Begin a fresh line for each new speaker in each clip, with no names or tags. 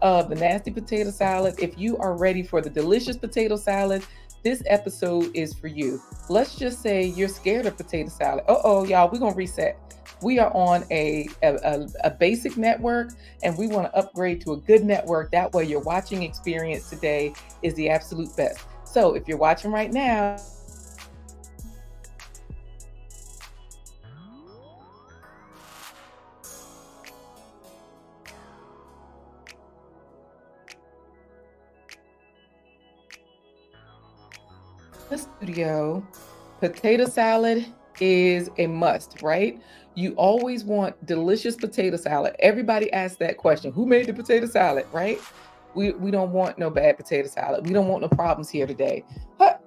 of the nasty potato salad. If you are ready for the delicious potato salad, this episode is for you. Let's just say you're scared of potato salad. Y'all, we're going to reset. We are on a basic network and we want to upgrade to a good network. That way, your watching experience today is the absolute best. So, if you're watching right now, the studio, potato salad is a must, right? You always want delicious potato salad. Everybody asks that question. Who made the potato salad, right? We don't want no bad potato salad. We don't want no problems here today. Huh,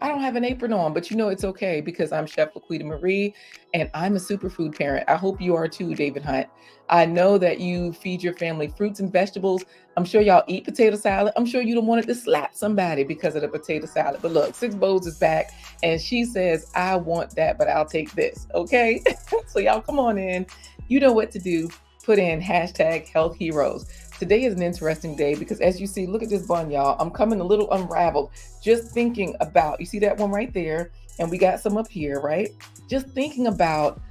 I don't have an apron on, but you know it's okay because I'm Chef LaQuita Marie and I'm a superfood parent. I hope you are too, David Hunt. I know that you feed your family fruits and vegetables. I'm sure y'all eat potato salad. I'm sure you don't want it to slap somebody because of the potato salad. But look, Six Bowls is back and she says, I want that, but I'll take this. Okay. So y'all come on in. You know what to do. Put in hashtag health heroes. Today is an interesting day because as you see, look at this bun, y'all. I'm coming a little unraveled. Just thinking about, you see that one right there? And we got some up here, right? Just thinking about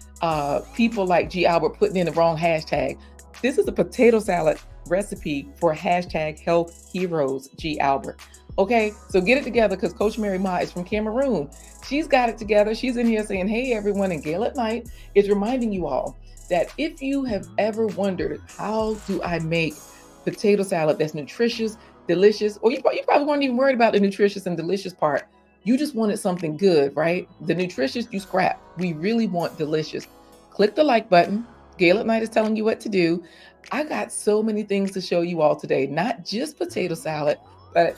people like G. Albert putting in the wrong hashtag. This is a potato salad recipe for hashtag health heroes, G. Albert. Okay, so get it together because Coach Mary Ma is from Cameroon. She's got it together. She's in here saying, hey, everyone, and Gail at Night is reminding you all that if you have ever wondered, how do I make potato salad that's nutritious, delicious, or you probably weren't even worried about the nutritious and delicious part. You just wanted something good, right? The nutritious you scrap. We really want delicious. Click the like button. Gail at Night is telling you what to do. I got so many things to show you all today, not just potato salad, but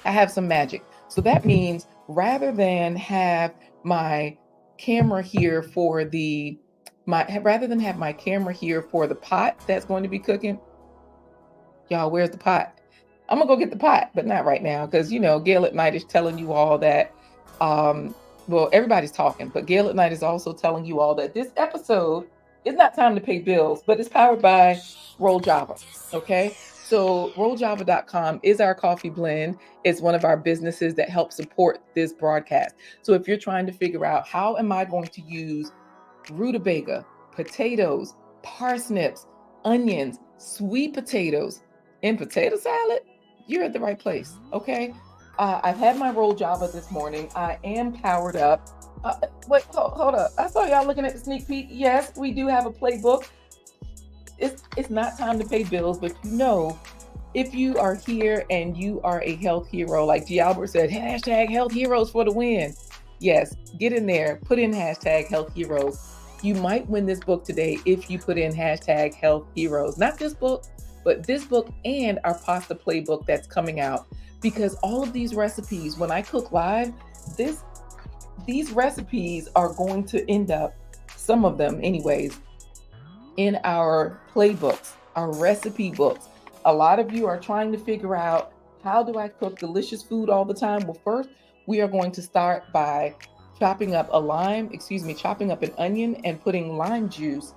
I have some magic. So that means rather than have my camera here for rather than have my camera here for the pot that's going to be cooking, y'all, where's the pot? I'm gonna go get the pot, but not right now because Gail at Night is telling you all that. Well, everybody's talking, but Gail at Night is also telling you all that this episode is not time to pay bills, but it's powered by Roll Java. Okay, so rolljava.com is our coffee blend. It's one of our businesses that help support this broadcast. So if you're trying to figure out how am I going to use rutabaga, potatoes, parsnips, onions, sweet potatoes in potato salad, you're at the right place. Okay. I've had my roll java this morning. I am powered up. Wait, hold up. I saw y'all looking at the sneak peek. Yes, we do have a playbook. It's not time to pay bills, but if you are here and you are a health hero, like G. Albert said, hashtag health heroes for the win. Yes, get in there, put in hashtag health heroes. You might win this book today if you put in hashtag health heroes. Not this book, but this book and our pasta playbook that's coming out. Because all of these recipes, when I cook live, these recipes are going to end up, some of them anyways, in our playbooks, our recipe books. A lot of you are trying to figure out, how do I cook delicious food all the time? Well, first, we are going to start by chopping up an onion and putting lime juice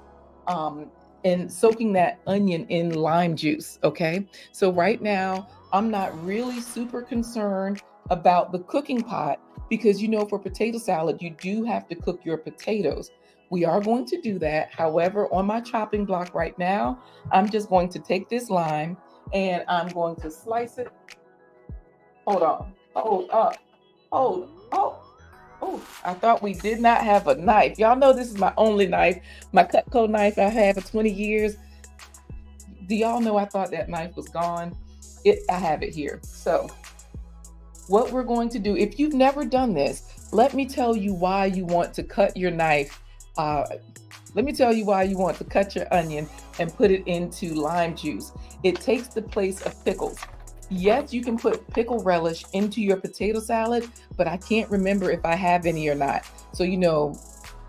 and soaking that onion in lime juice. Okay. So right now, I'm not really super concerned about the cooking pot because, for potato salad, you do have to cook your potatoes. We are going to do that. However, on my chopping block right now, I'm just going to take this lime and I'm going to slice it. Hold on. Hold up. Hold. Oh, I thought we did not have a knife. Y'all know this is my only knife, my Cutco knife I've had for 20 years. Do y'all know I thought that knife was gone? I have it here. So what we're going to do, if you've never done this, let me tell you why you want to cut your knife. Let me tell you why you want to cut your onion and put it into lime juice. It takes the place of pickles. Yes, you can put pickle relish into your potato salad, but I can't remember if I have any or not. So,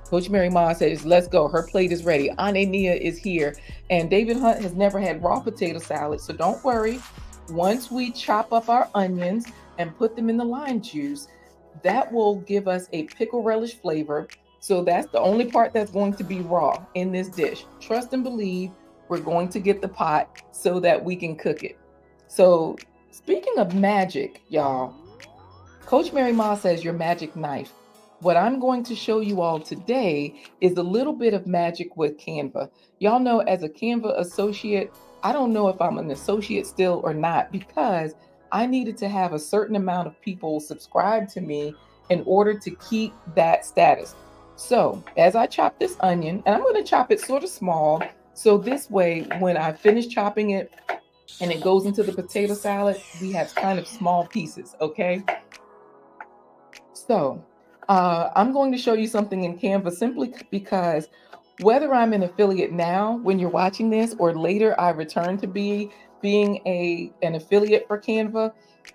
Coach Mary Ma says, let's go. Her plate is ready. Aunt Nia is here. And David Hunt has never had raw potato salad. So don't worry. Once we chop up our onions and put them in the lime juice, that will give us a pickle relish flavor. So that's the only part that's going to be raw in this dish. Trust and believe, we're going to get the pot so that we can cook it. So speaking of magic, y'all, Coach Mary Ma says your magic knife. What I'm going to show you all today is a little bit of magic with Canva. Y'all know, as a Canva associate, I don't know if I'm an associate still or not, because I needed to have a certain amount of people subscribe to me in order to keep that status. So as I chop this onion, and I'm going to chop it sort of small, so this way when I finish chopping it and it goes into the potato salad, we have kind of small pieces, okay? So I'm going to show you something in Canva simply because whether I'm an affiliate now when you're watching this, or later I return to being an affiliate for Canva,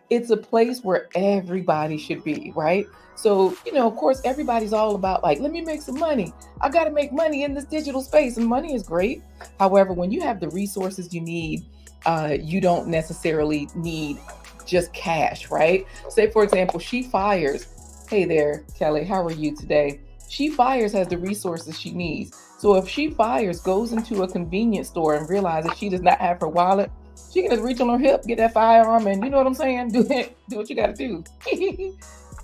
it's a place where everybody should be, right? So, of course, everybody's all about, like, let me make some money. I got to make money in this digital space, and money is great. However, when you have the resources you need, you don't necessarily need just cash, right? Say, for example, She Fires. Hey there, Kelly, how are you today? She Fires has the resources she needs. So if She Fires goes into a convenience store and realizes she does not have her wallet, she can just reach on her hip, get that firearm, and you know what I'm saying? Do what you got to do.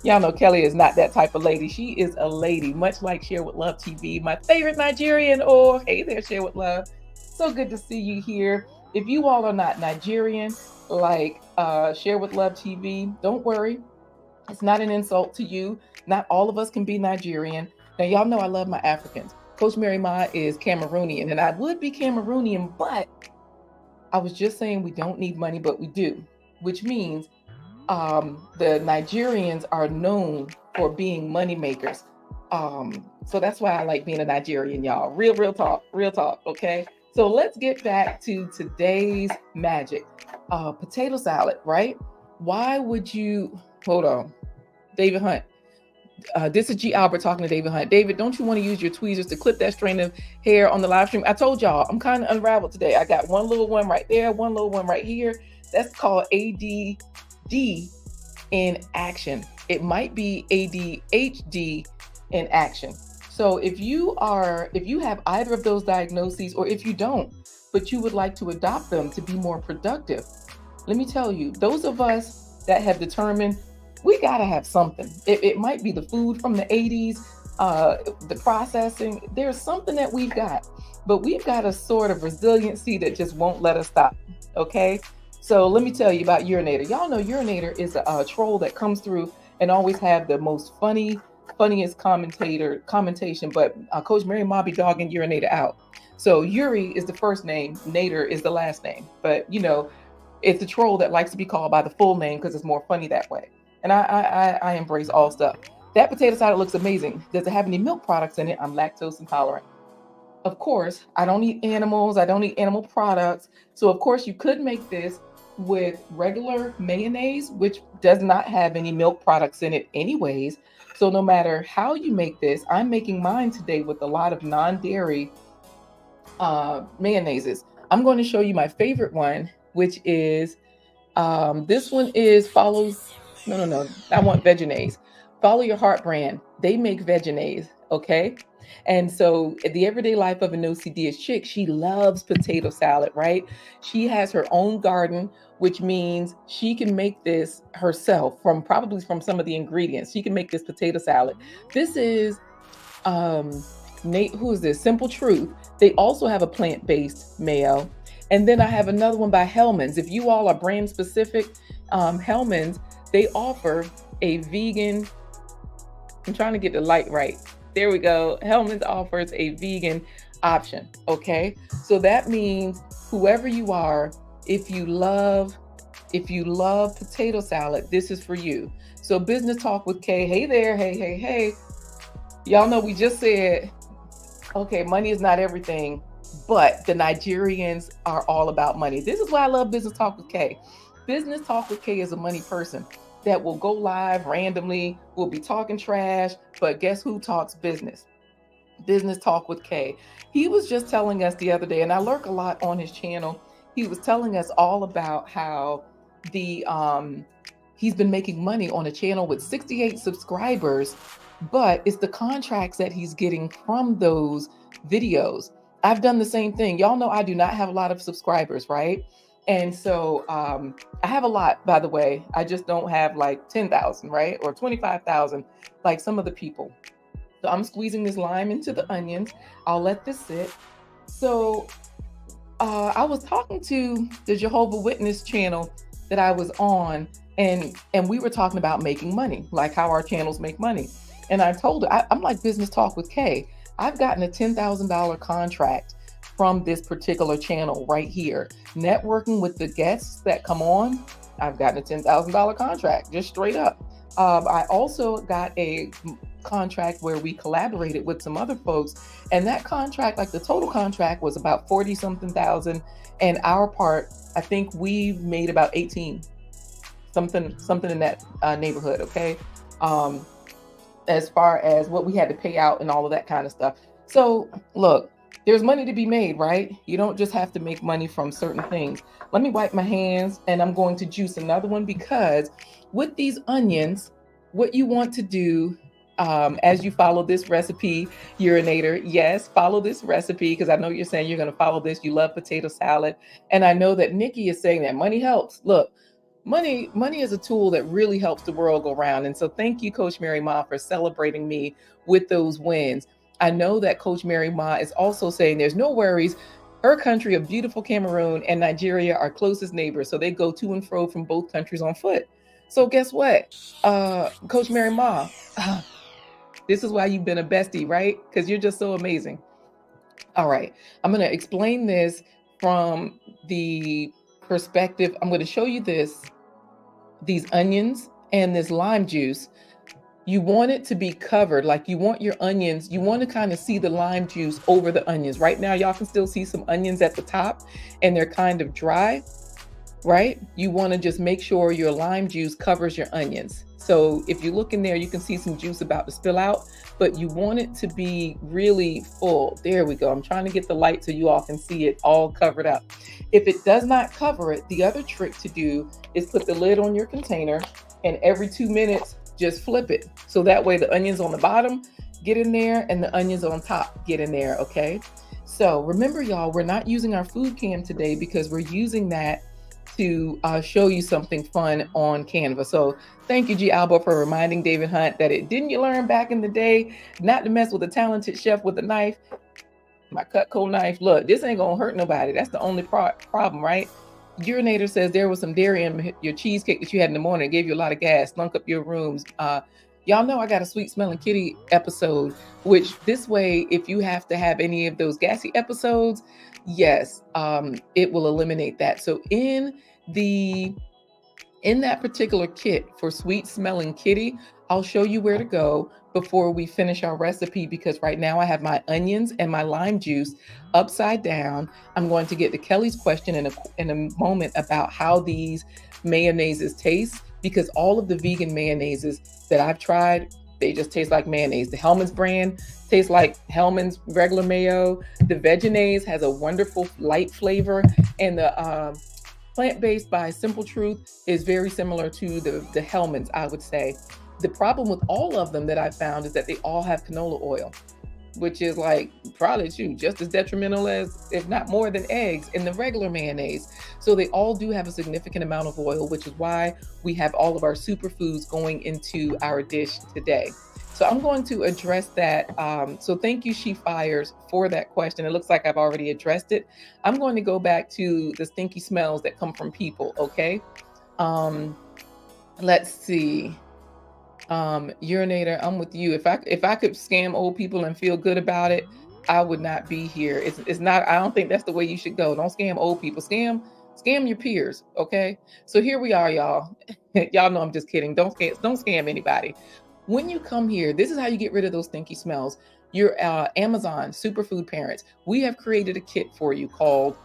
Y'all know Kelly is not that type of lady. She is a lady, much like Share with Love TV, my favorite Nigerian. Oh, hey there, Share with Love. So good to see you here. If you all are not Nigerian, like Share with Love TV, don't worry. It's not an insult to you. Not all of us can be Nigerian. Now, y'all know I love my Africans. Coach Mary Ma is Cameroonian, and I would be Cameroonian, but I was just saying we don't need money, but we do, which means the Nigerians are known for being money makers. So that's why I like being a Nigerian, y'all. Real talk, okay? So let's get back to today's magic. Potato salad, right? Why would you, hold on, David Hunt. This is G. Albert talking to David Hunt. David, don't you want to use your tweezers to clip that strand of hair on the live stream? I told y'all, I'm kind of unraveled today. I got one little one right there, one little one right here. That's called ADD in action. It might be ADHD in action. So if you have either of those diagnoses, or if you don't, but you would like to adopt them to be more productive, let me tell you, those of us that have determined we got to have something. It might be the food from the 80s, the processing. There's something that we've got, but we've got a sort of resiliency that just won't let us stop. Okay. So let me tell you about Urinator. Y'all know Urinator is a troll that comes through and always have the most funniest commentation, but Coach Mary Ma be dogging Urinator out. So Yuri is the first name, Nader is the last name, but it's a troll that likes to be called by the full name because it's more funny that way. And I embrace all stuff. That potato salad looks amazing. Does it have any milk products in it? I'm lactose intolerant. Of course, I don't eat animals. I don't eat animal products. So of course you could make this with regular mayonnaise, which does not have any milk products in it anyways. So no matter how you make this, I'm making mine today with a lot of non-dairy mayonnaises. I'm going to show you my favorite one, which is this one is no, I want Vegenaise. Follow Your Heart brand. They make Vegenaise, okay? And so the everyday life of an OCD chick, she loves potato salad, right? She has her own garden, which means she can make this herself probably from some of the ingredients. She can make this potato salad. This is Nate, who is this? Simple Truth. They also have a plant-based mayo. And then I have another one by Hellmann's. If you all are brand specific, Hellmann's, they offer a vegan, I'm trying to get the light right. There we go. Hellmann's offers a vegan option. Okay. So that means whoever you are, if you love potato salad, this is for you. So Business Talk with Kay. Hey there. Hey. Y'all know we just said, okay, money is not everything, but the Nigerians are all about money. This is why I love Business Talk with Kay. Business Talk with Kay is a money person that will go live randomly, will be talking trash, but guess who talks business? Business Talk with Kay. He was just telling us the other day, and I lurk a lot on his channel. He was telling us all about how he's been making money on a channel with 68 subscribers, but it's the contracts that he's getting from those videos. I've done the same thing. Y'all know I do not have a lot of subscribers, right? And so I have a lot, by the way. I just don't have like 10,000, right? Or 25,000, like some of the people. So I'm squeezing this lime into the onions. I'll let this sit. So I was talking to the Jehovah Witness channel that I was on, and we were talking about making money, like how our channels make money. And I told her, I'm like Business Talk with Kay. I've gotten a $10,000 contract from this particular channel right here. Networking with the guests that come on, I've gotten a $10,000 contract, just straight up. I also got a contract where we collaborated with some other folks, and that contract, like the total contract, was about 40 something thousand, and our part, I think we made about 18 something in that neighborhood. Okay. um as far as what we had to pay out and all of that kind of stuff. So look, there's money to be made, right? You don't just have to make money from certain things. Let me wipe my hands, and I'm going to juice another one, because with these onions, what you want to do, as you follow this recipe, urinator, yes, follow this recipe, because I know you're saying you're going to follow this. You love potato salad. And I know that Nikki is saying that money helps. Look, money is a tool that really helps the world go round. And so thank you, Coach Mary Ma, for celebrating me with those wins. I know that Coach Mary Ma is also saying there's no worries. Her country of beautiful Cameroon and Nigeria are closest neighbors, so they go to and fro from both countries on foot. So guess what, Coach Mary Ma, this is why you've been a bestie, right? Because you're just so amazing. All right, I'm going to explain this from the perspective. I'm going to show you these onions and this lime juice. You want it to be covered, like you want your onions, you want to kind of see the lime juice over the onions. Right now, y'all can still see some onions at the top, and they're kind of dry, right? You want to just make sure your lime juice covers your onions. So if you look in there, you can see some juice about to spill out, but you want it to be really full. There we go. I'm trying to get the light so you all can see it all covered up. If it does not cover it, the other trick to do is put the lid on your container, and every 2 minutes, just flip it. So that way the onions on the bottom get in there and the onions on top get in there, okay? So remember, y'all, we're not using our food cam today because we're using that to show you something fun on Canva. So thank you, G. Alba, for reminding David Hunt that it didn't you learn back in the day not to mess with a talented chef with a knife. My Cutco knife, look, this ain't gonna hurt nobody. That's the only problem, right? Urinator says there was some dairy in your cheesecake that you had in the morning. It gave you a lot of gas, stunk up your rooms. Y'all know I got a sweet smelling kitty episode, which this way, if you have to have any of those gassy episodes, yes, it will eliminate that. So in that particular kit for sweet smelling kitty, I'll show you where to go before we finish our recipe, because right now I have my onions and my lime juice upside down. I'm going to get to Kelly's question in a moment about how these mayonnaises taste, because all of the vegan mayonnaises that I've tried, they just taste like mayonnaise. The Hellmann's brand tastes like Hellmann's regular mayo. The Veganaise has a wonderful light flavor, and the plant-based by Simple Truth is very similar to the Hellmann's, I would say. The problem with all of them that I found is that they all have canola oil, which is like probably just as detrimental as, if not more than, eggs in the regular mayonnaise. So they all do have a significant amount of oil, which is why we have all of our superfoods going into our dish today. So I'm going to address that. So thank you, She Fires, for that question. It looks like I've already addressed it. I'm going to go back to the stinky smells that come from people, okay? Let's see. Urinator, I'm with you. If I could scam old people and feel good about it, I would not be here. It's not, I don't think that's the way you should go. Don't scam old people. Scam your peers, okay? So here we are, y'all. Y'all know I'm just kidding. Don't scam anybody. When you come here, this is how you get rid of those stinky smells. Your Amazon Superfood Parents, we have created a kit for you called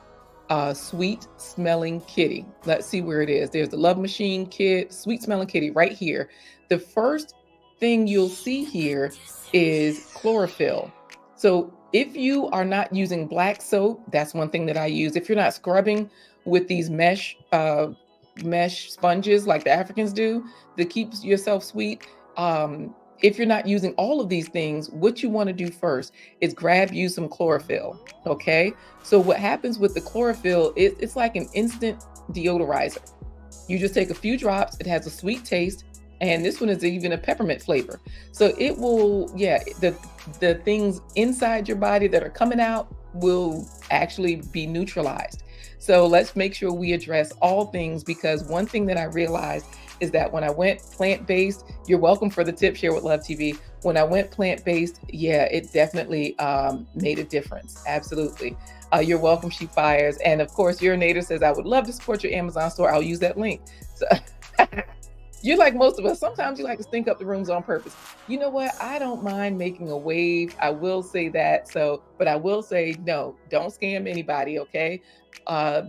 Sweet Smelling Kitty. Let's see where it is. There's the Love Machine kit, Sweet Smelling Kitty right here. The first thing you'll see here is chlorophyll. So if you are not using black soap, that's one thing that I use. If you're not scrubbing with these mesh sponges like the Africans do that keeps yourself sweet, if you're not using all of these things, what you want to do first is grab you some chlorophyll. Okay. So what happens with the chlorophyll, it's like an instant deodorizer. You just take a few drops. It has a sweet taste. And this one is even a peppermint flavor. So it will, yeah, the things inside your body that are coming out will actually be neutralized. So let's make sure we address all things, because one thing that I realized is that when I went plant-based, you're welcome for the tip, Share with Love TV. When I went plant-based, yeah, it definitely made a difference. Absolutely. You're welcome, She Fires. And of course, Urinator says, I would love to support your Amazon store. I'll use that link. So you're like most of us. Sometimes you like to stink up the rooms on purpose. You know what? I don't mind making a wave. I will say that. So, but I will say, no, don't scam anybody. Okay.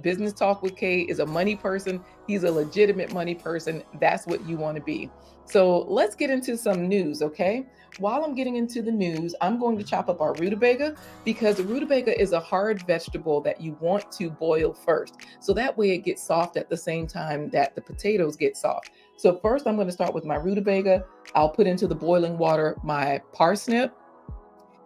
Business Talk with Kay is a money person. He's a legitimate money person. That's what you want to be. So let's get into some news. Okay. While I'm getting into the news, I'm going to chop up our rutabaga, because the rutabaga is a hard vegetable that you want to boil first. So that way it gets soft at the same time that the potatoes get soft. So first I'm going to start with my rutabaga. I'll put into the boiling water my parsnip.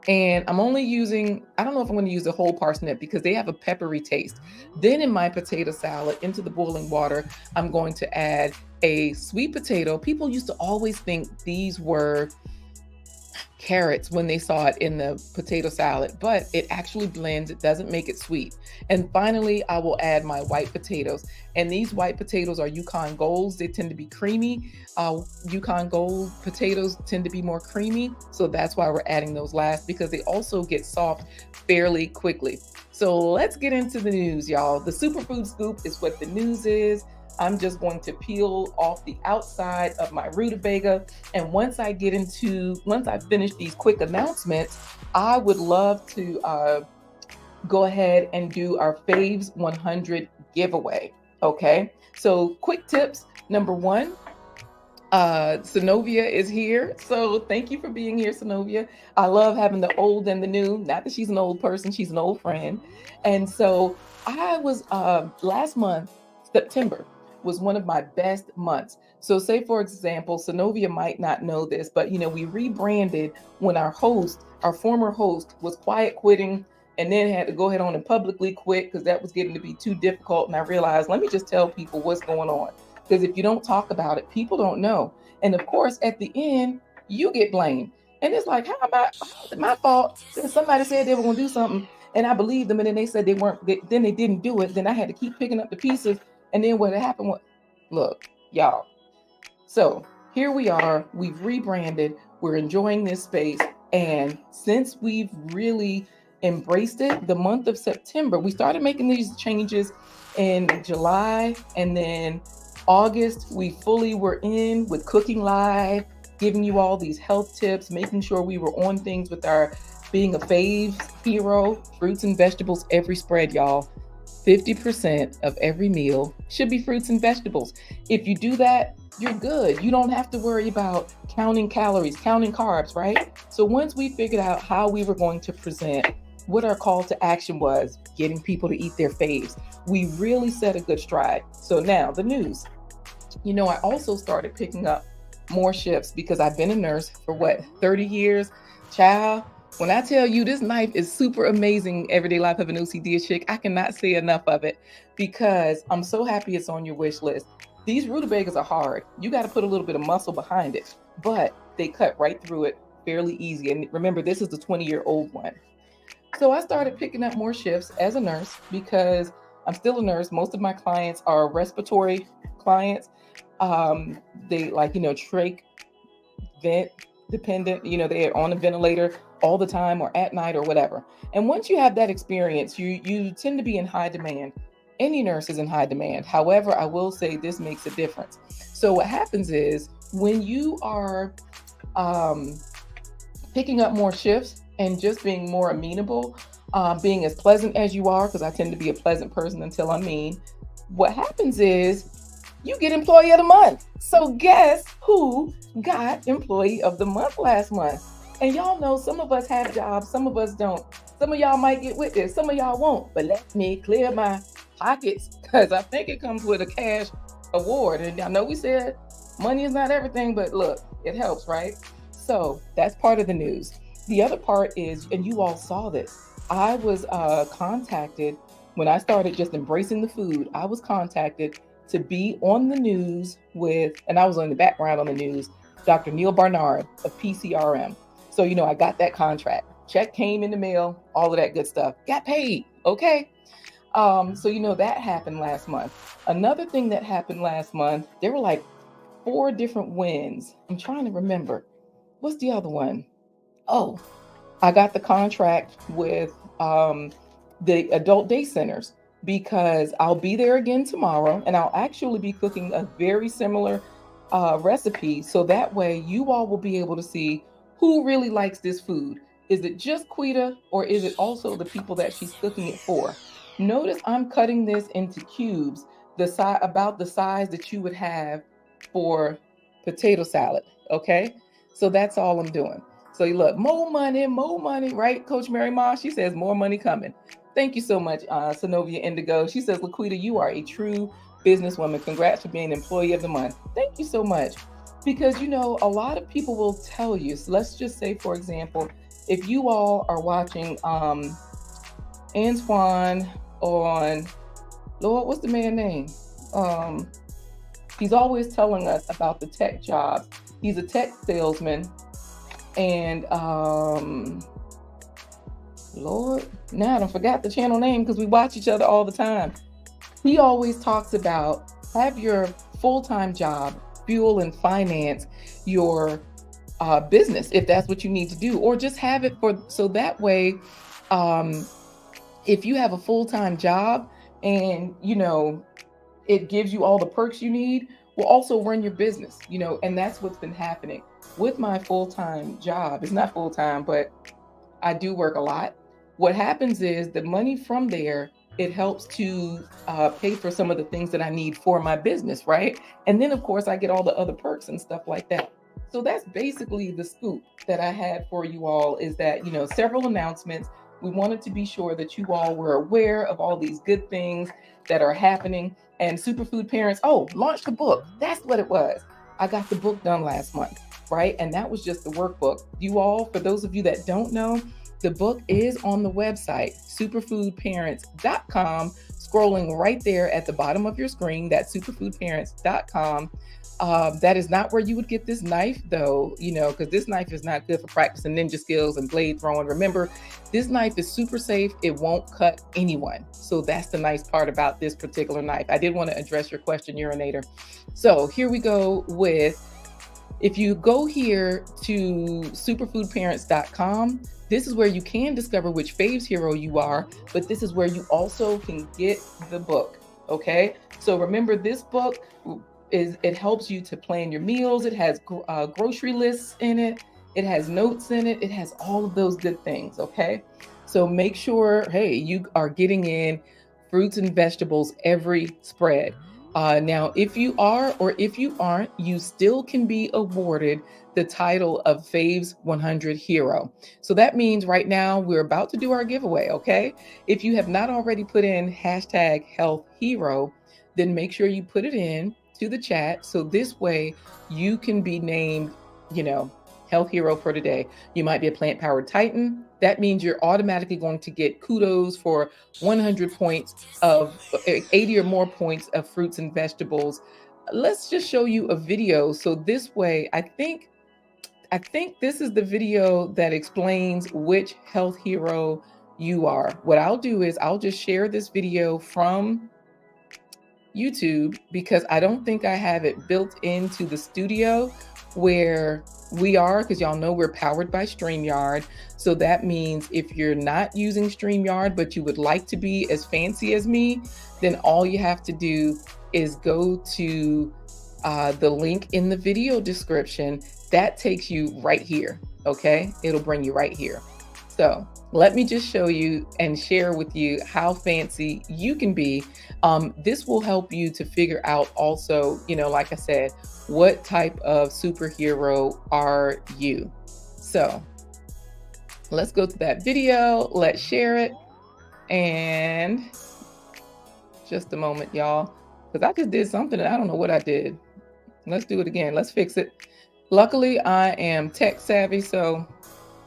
And I'm only using, I don't know if I'm going to use the whole parsnip because they have a peppery taste. Then in my potato salad, into the boiling water, I'm going to add a sweet potato. People used to always think these were carrots when they saw it in the potato salad, but it actually blends. It doesn't make it sweet. And finally, I will add my white potatoes. And these white potatoes are Yukon Golds. They tend to be creamy. Yukon Gold potatoes tend to be more creamy. So that's why we're adding those last, because they also get soft fairly quickly. So let's get into the news, y'all. The superfood scoop is what the news is. I'm just going to peel off the outside of my rutabaga. And once I finish these quick announcements, I would love to go ahead and do our Faves 100 giveaway. Okay. So quick tips. Number one, Synovia is here. So thank you for being here, Synovia. I love having the old and the new. Not that she's an old person, she's an old friend. And so I was last month, September, was one of my best months. So say, for example, Synovia might not know this, but we rebranded when our former host was quiet quitting, and then had to go ahead on and publicly quit because that was getting to be too difficult. And I realized, let me just tell people what's going on. Because if you don't talk about it, people don't know. And of course, at the end, you get blamed. And it's like, how is it my fault? Somebody said they were going to do something, and I believed them, and then they said they weren't. Then they didn't do it. Then I had to keep picking up the pieces. And then what happened was, look, y'all. So here we are. We've rebranded. We're enjoying this space. And since we've really embraced it, the month of September, we started making these changes in July, and then August, we fully were in with cooking live, giving you all these health tips, making sure we were on things with our being a faves hero, fruits and vegetables, every spread, y'all. 50% of every meal should be fruits and vegetables. If you do that, you're good. You don't have to worry about counting calories, counting carbs, right? So once we figured out how we were going to present, what our call to action was, getting people to eat their faves, we really set a good stride. So now the news. I also started picking up more shifts because I've been a nurse for 30 years. Child, when I tell you this knife is super amazing, Everyday Life of an OCD chick, I cannot say enough of it, because I'm so happy it's on your wish list. These rutabagas are hard. You got to put a little bit of muscle behind it, but they cut right through it fairly easy. And remember, this is the 20-year-old one. So I started picking up more shifts as a nurse because I'm still a nurse. Most of my clients are respiratory clients. They trach vent dependent, they're on a ventilator all the time or at night or whatever. And once you have that experience, you tend to be in high demand. Any nurse is in high demand. However, I will say this makes a difference. So what happens is when you are picking up more shifts and just being more amenable, being as pleasant as you are, because I tend to be a pleasant person until I'm mean, what happens is you get Employee of the Month. So guess who got Employee of the Month last month? And y'all know some of us have jobs, some of us don't. Some of y'all might get with this, some of y'all won't. But let me clear my pockets, because I think it comes with a cash award. And I know we said money is not everything, but look, it helps, right? So that's part of the news. The other part is, and you all saw this, I was contacted when I started just embracing the food. I was contacted to be on the news with, and I was in the background on the news, Dr. Neil Barnard of PCRM. So, I got that contract. Check came in the mail, all of that good stuff. Got paid. Okay. So, that happened last month. Another thing that happened last month, there were like 4 different wins. I'm trying to remember. What's the other one? Oh, I got the contract with the adult day centers because I'll be there again tomorrow and I'll actually be cooking a very similar recipe. So that way you all will be able to see who really likes this food. Is it just Quita or is it also the people that she's cooking it for? Notice I'm cutting this into cubes, about the size that you would have for potato salad. Okay. So that's all I'm doing. So you look, more money, right? Coach Mary Ma, she says more money coming. Thank you so much, Synovia Indigo. She says, LaQuita, you are a true businesswoman. Congrats for being Employee of the Month. Thank you so much. Because, a lot of people will tell you, so let's just say, for example, if you all are watching Antoine on, Lord, what's the man's name? He's always telling us about the tech jobs. He's a tech salesman. And Lord, now I don't forgot the channel name because we watch each other all the time. He always talks about have your full-time job fuel and finance your business if that's what you need to do, or just have it so that way, if you have a full-time job and it gives you all the perks you need, will also run your business, and that's what's been happening with my full-time job. It's not full-time, but I do work a lot. What happens is the money from there, it helps to pay for some of the things that I need for my business, right? And then, of course, I get all the other perks and stuff like that. So that's basically the scoop that I had for you all, is that, several announcements. We wanted to be sure that you all were aware of all these good things that are happening. And Superfood Parents, launched a book. That's what it was. I got the book done last month, right? And that was just the workbook. You all, for those of you that don't know, the book is on the website, superfoodparents.com, scrolling right there at the bottom of your screen. That's superfoodparents.com. That is not where you would get this knife, though, because this knife is not good for practicing ninja skills and blade throwing. Remember, this knife is super safe. It won't cut anyone. So that's the nice part about this particular knife. I did want to address your question, Urinator. So here we go with, if you go here to superfoodparents.com, this is where you can discover which faves hero you are, but this is where you also can get the book. Okay. So remember, this book it helps you to plan your meals. It has grocery lists in it. It has notes in it. It has all of those good things. Okay. So make sure, hey, you are getting in fruits and vegetables every spread. Now, if you are or if you aren't, you still can be awarded the title of Faves 100 Hero. So that means right now we're about to do our giveaway, okay? If you have not already put in hashtag health hero, then make sure you put it in to the chat. So this way you can be named, health hero for today. You might be a plant powered titan. That means you're automatically going to get kudos for 100 points of 80 or more points of fruits and vegetables. Let's just show you a video. So this way, I think this is the video that explains which health hero you are. What I'll do is I'll just share this video from YouTube because I don't think I have it built into the studio where we are, because y'all know we're powered by StreamYard. So that means if you're not using StreamYard, but you would like to be as fancy as me, then all you have to do is go to the link in the video description. That takes you right here. Okay. It'll bring you right here. So let me just show you and share with you how fancy you can be. This will help you to figure out also, like I said, what type of superhero are you? So let's go to that video. Let's share it. And just a moment, y'all, because I just did something and I don't know what I did. Let's do it again. Let's fix it. Luckily, I am tech savvy, so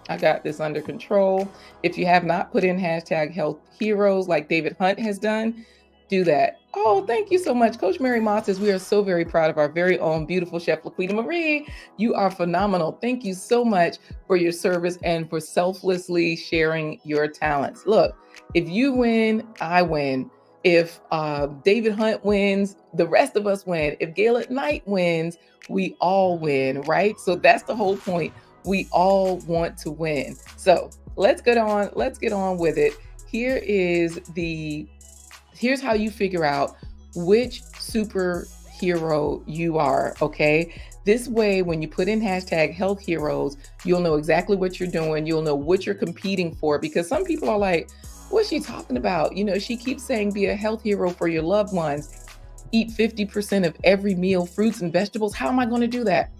I got this under control. If you have not put in hashtag health heroes like David Hunt has done, do that. Oh, thank you so much. Coach Mary Moss says, we are so very proud of our very own beautiful Chef LaQuita Marie. You are phenomenal. Thank you so much for your service and for selflessly sharing your talents. Look, if you win, I win. If David Hunt wins, the rest of us win. If Gail at Night wins, we all win, right? So that's the whole point. We all want to win. So let's get on with it. Here's how you figure out which superhero you are, okay? This way, when you put in hashtag health heroes, you'll know exactly what you're doing. You'll know what you're competing for, because some people are like, what's she talking about? You know, she keeps saying be a health hero for your loved ones. Eat 50% of every meal, fruits and vegetables. How am I going to do that?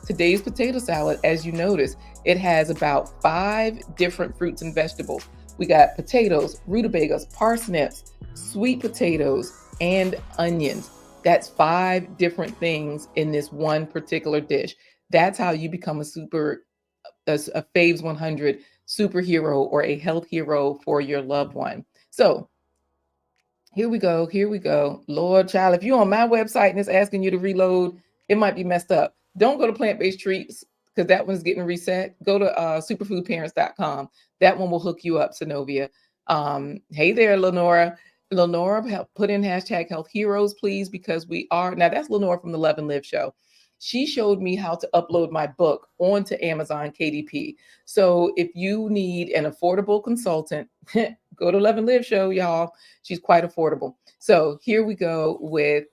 Today's potato salad, as you notice, it has about 5 different fruits and vegetables. We got potatoes, rutabagas, parsnips, sweet potatoes, and onions. That's 5 different things in this one particular dish. That's how you become a Faves 100 superhero or a health hero for your loved one. So here we go. Here we go. Lord child, if you're on my website and it's asking you to reload, it might be messed up. Don't go to plant-based treats because that one's getting reset. Go to superfoodparents.com. That one will hook you up, Synovia. Hey there, Lenora. Lenora, put in hashtag health heroes, please, because we are now. That's Lenora from the Love and Live show. She showed me how to upload my book onto Amazon KDP. So if you need an affordable consultant, go to Love and Live show, y'all. She's quite affordable. So here we go with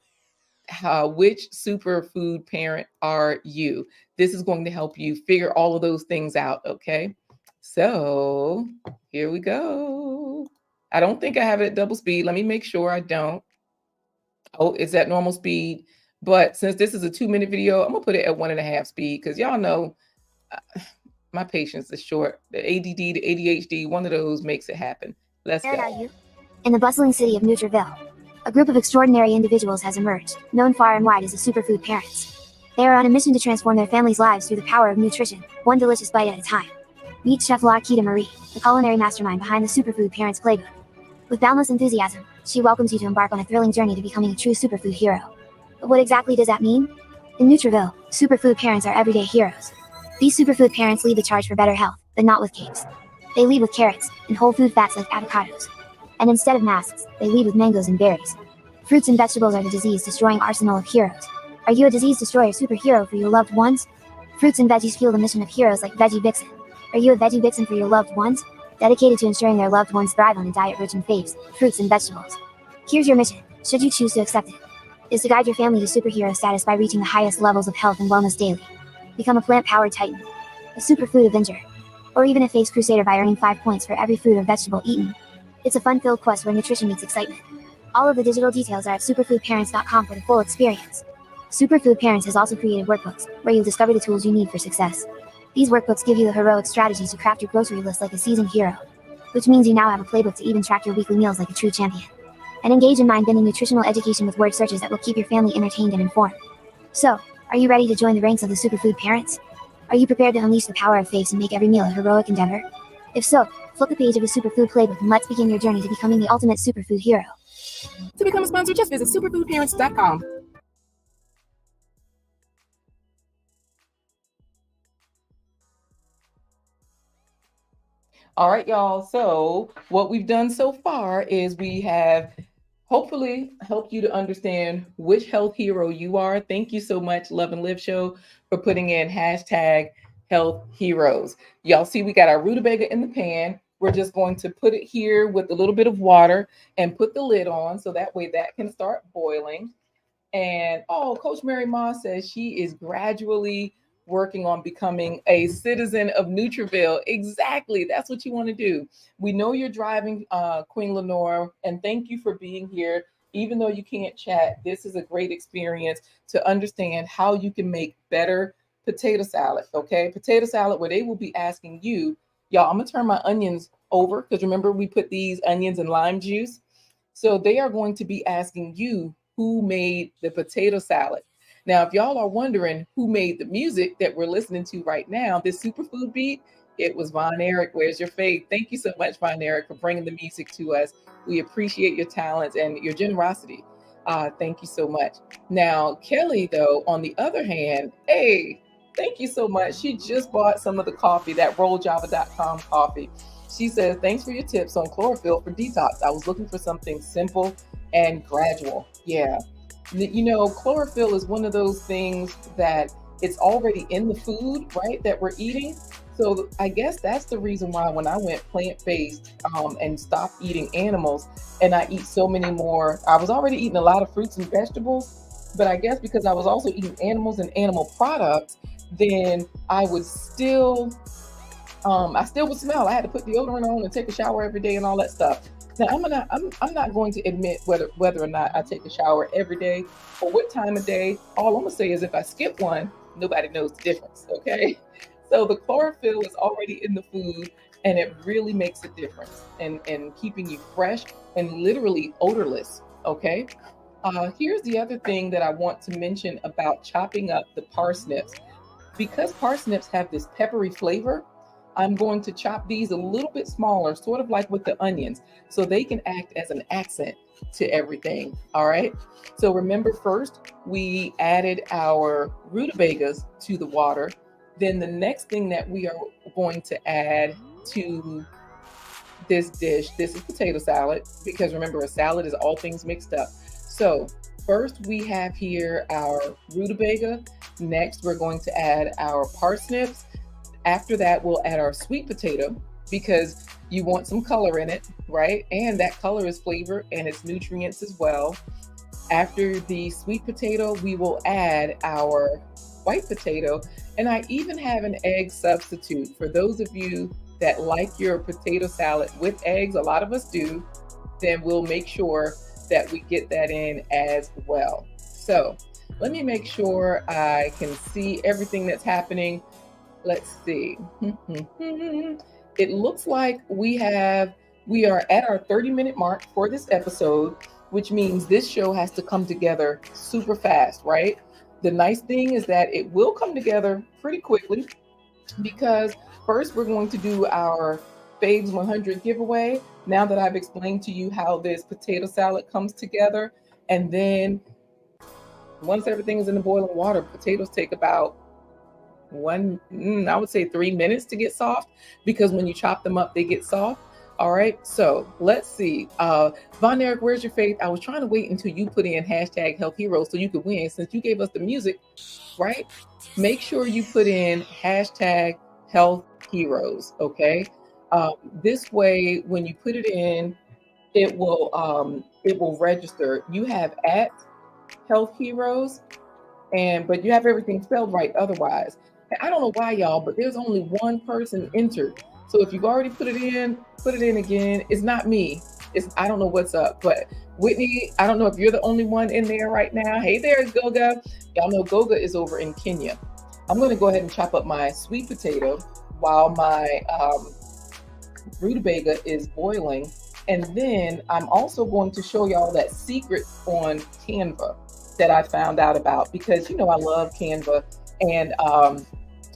which superfood parent are you? This is going to help you figure all of those things out, okay? So here we go. I don't think I have it at double speed. Let me make sure I don't. Oh, it's at normal speed. But since this is a 2-minute video, I'm gonna put it at 1.5 speed because y'all know my patience is short. The ADD, the ADHD, one of those makes it happen. Let's go.
In the bustling city of Nutritious, a group of extraordinary individuals has emerged, known far and wide as the Superfood Parents. They are on a mission to transform their families' lives through the power of nutrition, one delicious bite at a time. Meet Chef LaQuita Marie, the culinary mastermind behind the Superfood Parents playbook. With boundless enthusiasm, she welcomes you to embark on a thrilling journey to becoming a true superfood hero. But what exactly does that mean? In Nutriville, Superfood Parents are everyday heroes. These Superfood Parents lead the charge for better health, but not with capes. They lead with carrots and whole food fats like avocados. And instead of masks, they lead with mangoes and berries. Fruits and vegetables are the disease-destroying arsenal of heroes. Are you a disease-destroyer superhero for your loved ones? Fruits and veggies fuel the mission of heroes like Veggie Vixen. Are you a Veggie Vixen for your loved ones? Dedicated to ensuring their loved ones thrive on a diet rich in faves, fruits and vegetables. Here's your mission, should you choose to accept it, is to guide your family to superhero status by reaching the highest levels of health and wellness daily. Become a plant-powered titan, a superfood avenger, or even a face crusader by earning 5 points for every fruit or vegetable eaten. It's a fun-filled quest where nutrition meets excitement. All of the digital details are at superfoodparents.com for the full experience. Superfood Parents has also created workbooks, where you'll discover the tools you need for success. These workbooks give you the heroic strategies to craft your grocery list like a seasoned hero, which means you now have a playbook to even track your weekly meals like a true champion. And engage in mind-bending nutritional education with word searches that will keep your family entertained and informed. So, are you ready to join the ranks of the Superfood Parents? Are you prepared to unleash the power of faith and make every meal a heroic endeavor? If so, flip the page of the Superfood Playbook and let's begin your journey to becoming the ultimate superfood hero.
To become a sponsor, just visit superfoodparents.com. All right, y'all. So what we've done so far is we have hopefully helped you to understand which health hero you are. Thank you so much, Love and Live Show, for putting in hashtag health heroes. Y'all see we got our rutabaga in the pan. We're just going to put it here with a little bit of water and put the lid on so that way that can start boiling. And Coach Mary Moss says she is gradually working on becoming a citizen of Nutriville. Exactly. That's what you want to do. We know you're driving, Queen Lenore, and thank you for being here. Even though you can't chat, this is a great experience to understand how you can make better potato salad. Okay. Potato salad where they will be asking you, y'all, I'm going to turn my onions over because remember we put these onions in lime juice. So they are going to be asking you who made the potato salad. Now, if y'all are wondering who made the music that we're listening to right now, this superfood beat, it was Von Eric. Where's your faith? Thank you so much, Von Eric, for bringing the music to us. We appreciate your talents and your generosity. Thank you so much. Now, Kelly, though, on the other hand, hey, thank you so much. She just bought some of the coffee, that rolljava.com coffee. She says, thanks for your tips on chlorophyll for detox. I was looking for something simple and gradual. Yeah. Chlorophyll is one of those things that it's already in the food, right, that we're eating. So I guess that's the reason why when I went plant-based and stopped eating animals and I eat so many more, I was already eating a lot of fruits and vegetables, but I guess because I was also eating animals and animal products, then I would still, I still would smell. I had to put deodorant on and take a shower every day and all that stuff. Now I'm not going to admit whether or not I take a shower every day or what time of day. All I'm gonna say is if I skip one, nobody knows the difference. Okay. So the chlorophyll is already in the food and it really makes a difference in keeping you fresh and literally odorless. Okay. Here's the other thing that I want to mention about chopping up the parsnips. Because parsnips have this peppery flavor, I'm going to chop these a little bit smaller, sort of like with the onions, so they can act as an accent to everything. All right. So remember, first we added our rutabagas to the water. Then the next thing that we are going to add to this dish, this is potato salad, because remember, a salad is all things mixed up. So first we have here our rutabaga. Next, we're going to add our parsnips. After that, we'll add our sweet potato because you want some color in it, right? And that color is flavor and it's nutrients as well. After the sweet potato, we will add our white potato. And I even have an egg substitute for those of you that like your potato salad with eggs. A lot of us do. Then we'll make sure that we get that in as well. So let me make sure I can see everything that's happening. Let's see. It looks like we are at our 30-minute mark for this episode, which means this show has to come together super fast, right? The nice thing is that it will come together pretty quickly because first we're going to do our Faves 100 giveaway. Now that I've explained to you how this potato salad comes together, and then once everything is in the boiling water, potatoes take about I would say 3 minutes to get soft because when you chop them up, they get soft. All right. So let's see. Von Eric, where's your faith? I was trying to wait until you put in hashtag health heroes so you could win. Since you gave us the music, right? Make sure you put in hashtag health heroes. Okay. This way, when you put it in, it will register. You have at health heroes, but you have everything spelled right otherwise. I don't know why, y'all, but there's only one person entered. So if you've already put it in again. It's not me. I don't know what's up. But Whitney, I don't know if you're the only one in there right now. Hey there, Goga. Y'all know Goga is over in Kenya. I'm going to go ahead and chop up my sweet potato while my rutabaga is boiling. And then I'm also going to show y'all that secret on Canva that I found out about because, I love Canva. And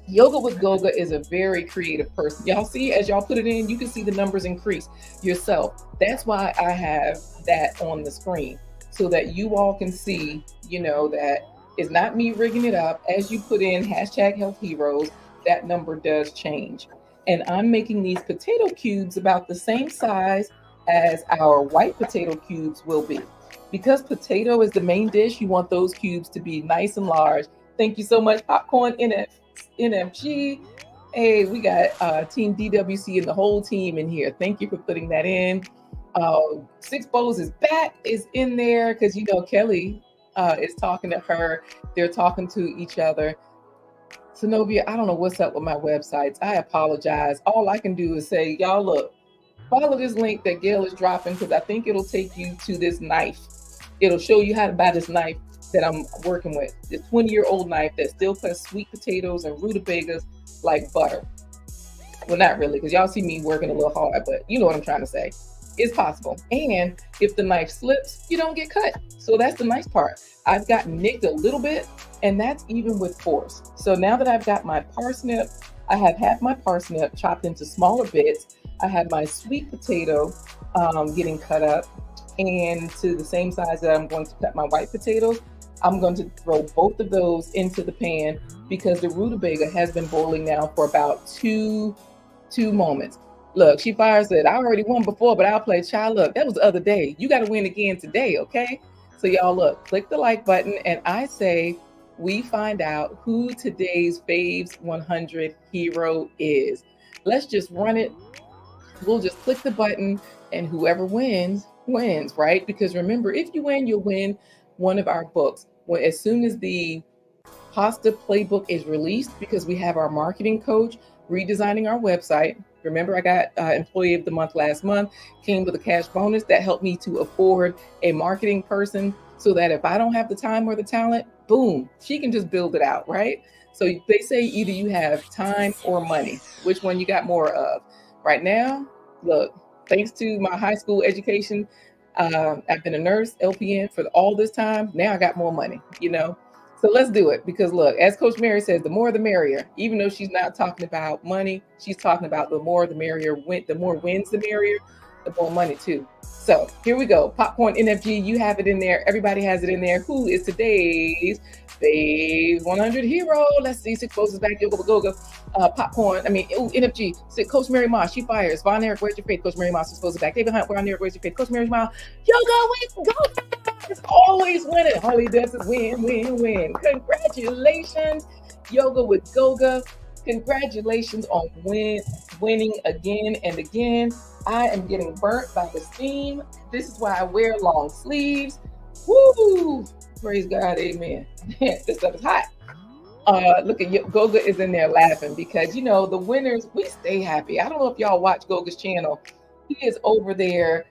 Yoga with Goga is a very creative person. Y'all see, as y'all put it in, you can see the numbers increase yourself. That's why I have that on the screen so that you all can see, that it's not me rigging it up. As you put in hashtag health heroes, that number does change. And I'm making these potato cubes about the same size as our white potato cubes will be. Because potato is the main dish, you want those cubes to be nice and large. Thank you so much, Popcorn NFG. Hey, we got Team DWC and the whole team in here. Thank you for putting that in. Six Bowls is back, is in there because Kelly is talking to her. They're talking to each other. Zenobia, I don't know what's up with my websites. I apologize. All I can do is say, y'all look, follow this link that Gail is dropping because I think it'll take you to this knife. It'll show you how to buy this knife that I'm working with. This 20-year-old knife that still cuts sweet potatoes and rutabagas like butter. Well, not really, because y'all see me working a little hard, but you know what I'm trying to say. It's possible. And if the knife slips, you don't get cut. So that's the nice part. I've gotten nicked a little bit, And that's even with force. So now that I've got my parsnip, I have had my parsnip chopped into smaller bits. I have my sweet potato getting cut up and to the same size that I'm going to cut my white potatoes. I'm going to throw both of those into the pan because the rutabaga has been boiling now for about two moments. Look, she fires it. I already won before, but I'll play. Child, look, that was the other day. You got to win again today, okay? So y'all look, click the like button, and I say we find out who today's Faves 100 hero is. Let's just run it. We'll just click the button, and whoever wins wins, right? Because remember, if you win, you'll win one of our books. Well, as soon as the Pasta Playbook is released, because we have our marketing coach redesigning our website. Remember, I got Employee of the Month last month, came with a cash bonus that helped me to afford a marketing person so that if I don't have the time or the talent, boom, she can just build it out, right? So they say either you have time or money. Which one you got more of? Right now, look, thanks to my high school education, I've been a nurse, LPN for all this time. Now I got more money, you know? So let's do it because look, as Coach Mary says, the more the merrier. Even though she's not talking about money, she's talking about the more the merrier. The more wins, the merrier, the more money too. So here we go. Popcorn NFG, you have it in there. Everybody has it in there. Who is today's Fave 100 hero? Let's see. Six Roses back. Yoga Goga. NFG. Coach Mary Moss, she fires. Von Eric, where's your faith? Coach Mary Moss is supposed to back. David Hunt, Von Eric, where's your faith? Coach Mary Moss. Yoga, we go. It's always winning. All he does is win, win, win. Congratulations, Yoga with Goga. Congratulations on winning again and again. I am getting burnt by the steam. This is why I wear long sleeves. Woo! Praise God, amen. This stuff is hot. Look at Goga is in there laughing because you know the winners, we stay happy. I don't know if y'all watch Goga's channel. He is over there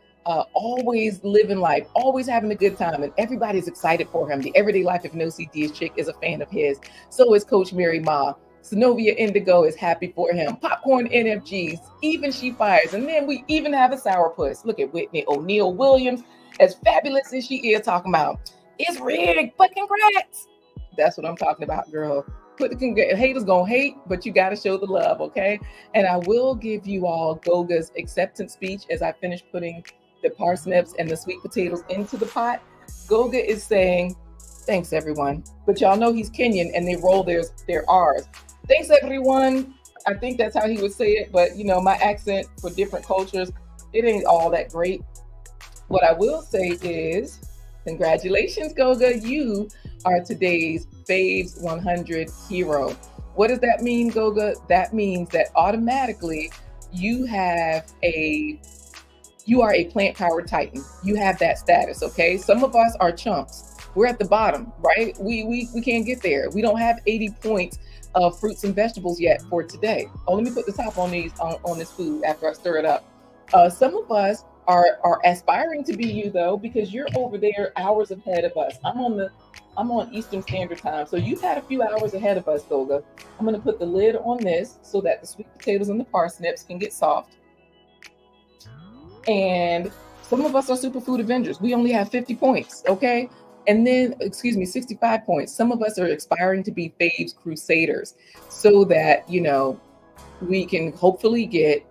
always living life, always having a good time, and everybody's excited for him. The Everyday Life of No CD's chick is a fan of his. So is Coach Mary Ma. Synovia Indigo is happy for him. Popcorn NFGs, even she fires. And then we even have a sourpuss. Look at Whitney O'Neill Williams, as fabulous as she is, talking about it's rigged, but congrats. That's what I'm talking about, girl. Haters gonna hate, but you got to show the love, okay? And I will give you all Goga's acceptance speech as I finish putting the parsnips and the sweet potatoes into the pot. Goga is saying, thanks everyone. But y'all know he's Kenyan and they roll their R's. Thanks everyone. I think that's how he would say it, but you know, my accent for different cultures, it ain't all that great. What I will say is, congratulations, Goga. You are today's Faves 100 hero. What does that mean, Goga? That means that automatically you are a plant-powered titan. You have that status, okay? Some of us are chumps. We're at the bottom, right? We can't get there. We don't have 80 points of fruits and vegetables yet for today. Oh, let me put the top on these on this food after I stir it up. Some of us are aspiring to be you though, because you're over there hours ahead of us. I'm on Eastern Standard Time, so you've had a few hours ahead of us, Goga. I'm gonna put the lid on this so that the sweet potatoes and the parsnips can get soft. And some of us are superfood Avengers. We only have 50 points, okay? And then, 65 points. Some of us are aspiring to be Faves Crusaders so that, you know, we can hopefully get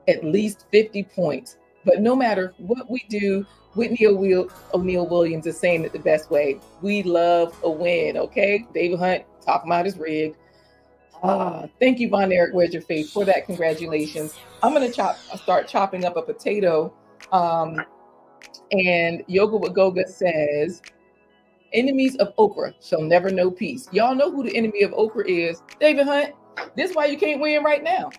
at least 50 points. But no matter what we do, Whitney O'Neill Williams is saying it the best way. We love a win, okay? David Hunt talking about his rig. Thank you, Von Eric. Where's your faith for that? Congratulations. I'm gonna start chopping up a potato. And Yoga with Goga says, enemies of okra shall never know peace. Y'all know who the enemy of okra is. David Hunt. This is why you can't win right now.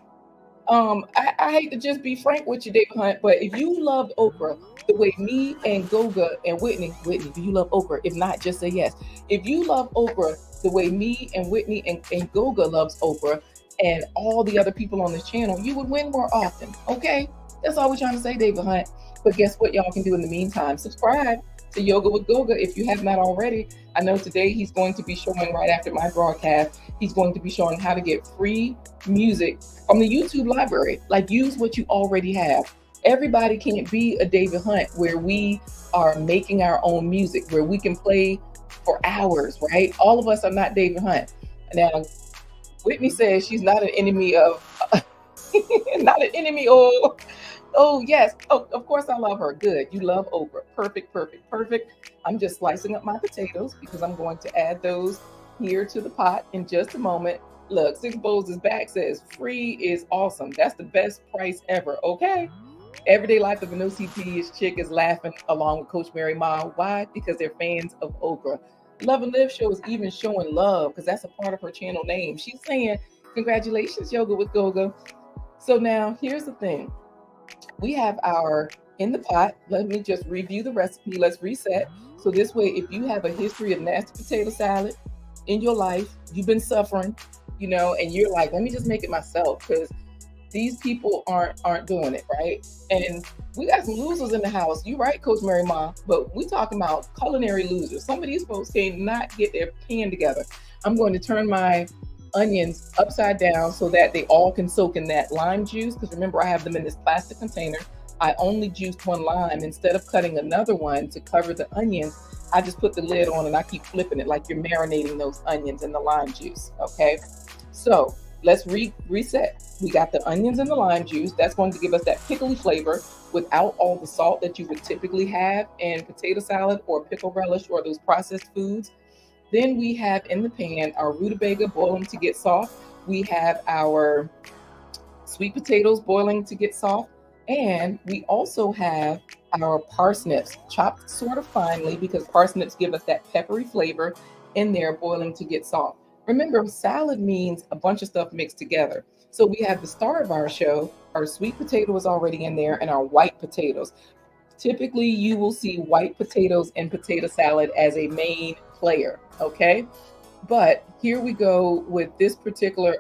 I hate to just be frank with you, David Hunt, but if you love okra the way me and Goga and Whitney, do you love okra? If not, just say yes. If you love okra the way me and Whitney and Goga loves okra and all the other people on this channel, you would win more often, okay? That's all we're trying to say, David Hunt. But guess what y'all can do in the meantime? Subscribe to Yoga with Goga if you have not already. I know today he's going to be showing, right after my broadcast, he's going to be showing how to get free music from the YouTube library. Like, use what you already have. Everybody can't be a David Hunt where we are making our own music, where we can play for hours, right? All of us are not David Hunt. Now, Whitney says she's not an enemy of, not an enemy of. Oh, yes. Oh, of course I love her. Good. You love okra. Perfect, perfect, perfect. I'm just slicing up my potatoes because I'm going to add those here to the pot in just a moment. Look, Six Bowls is back, says free is awesome. That's the best price ever. Okay. Everyday life of an OCT chick is laughing along with Coach Mary Ma. Why? Because they're fans of okra. Love and Live Show is even showing love because that's a part of her channel name. She's saying, congratulations, Yoga with Goga. So now here's the thing. We have our in the pot. Let me just review the recipe. Let's reset. So this way, if you have a history of nasty potato salad in your life, you've been suffering, and you're like, let me just make it myself because these people aren't doing it right. And we got some losers in the house. You right, Coach Mary Ma, but we talking about culinary losers. Some of these folks cannot get their pan together. I'm going to turn my onions upside down so that they all can soak in that lime juice. Because remember, I have them in this plastic container. I only juiced one lime. Instead of cutting another one to cover the onions, I just put the lid on and I keep flipping it like you're marinating those onions in the lime juice. Okay, so let's reset. We got the onions and the lime juice. That's going to give us that pickly flavor without all the salt that you would typically have in potato salad or pickle relish or those processed foods. Then we have in the pan our rutabaga boiling to get soft. We have our sweet potatoes boiling to get soft. And we also have our parsnips chopped sort of finely because parsnips give us that peppery flavor in there boiling to get soft. Remember, salad means a bunch of stuff mixed together. So we have the star of our show. Our sweet potato is already in there and our white potatoes. Typically, you will see white potatoes in potato salad as a main player, okay? But here we go with this particular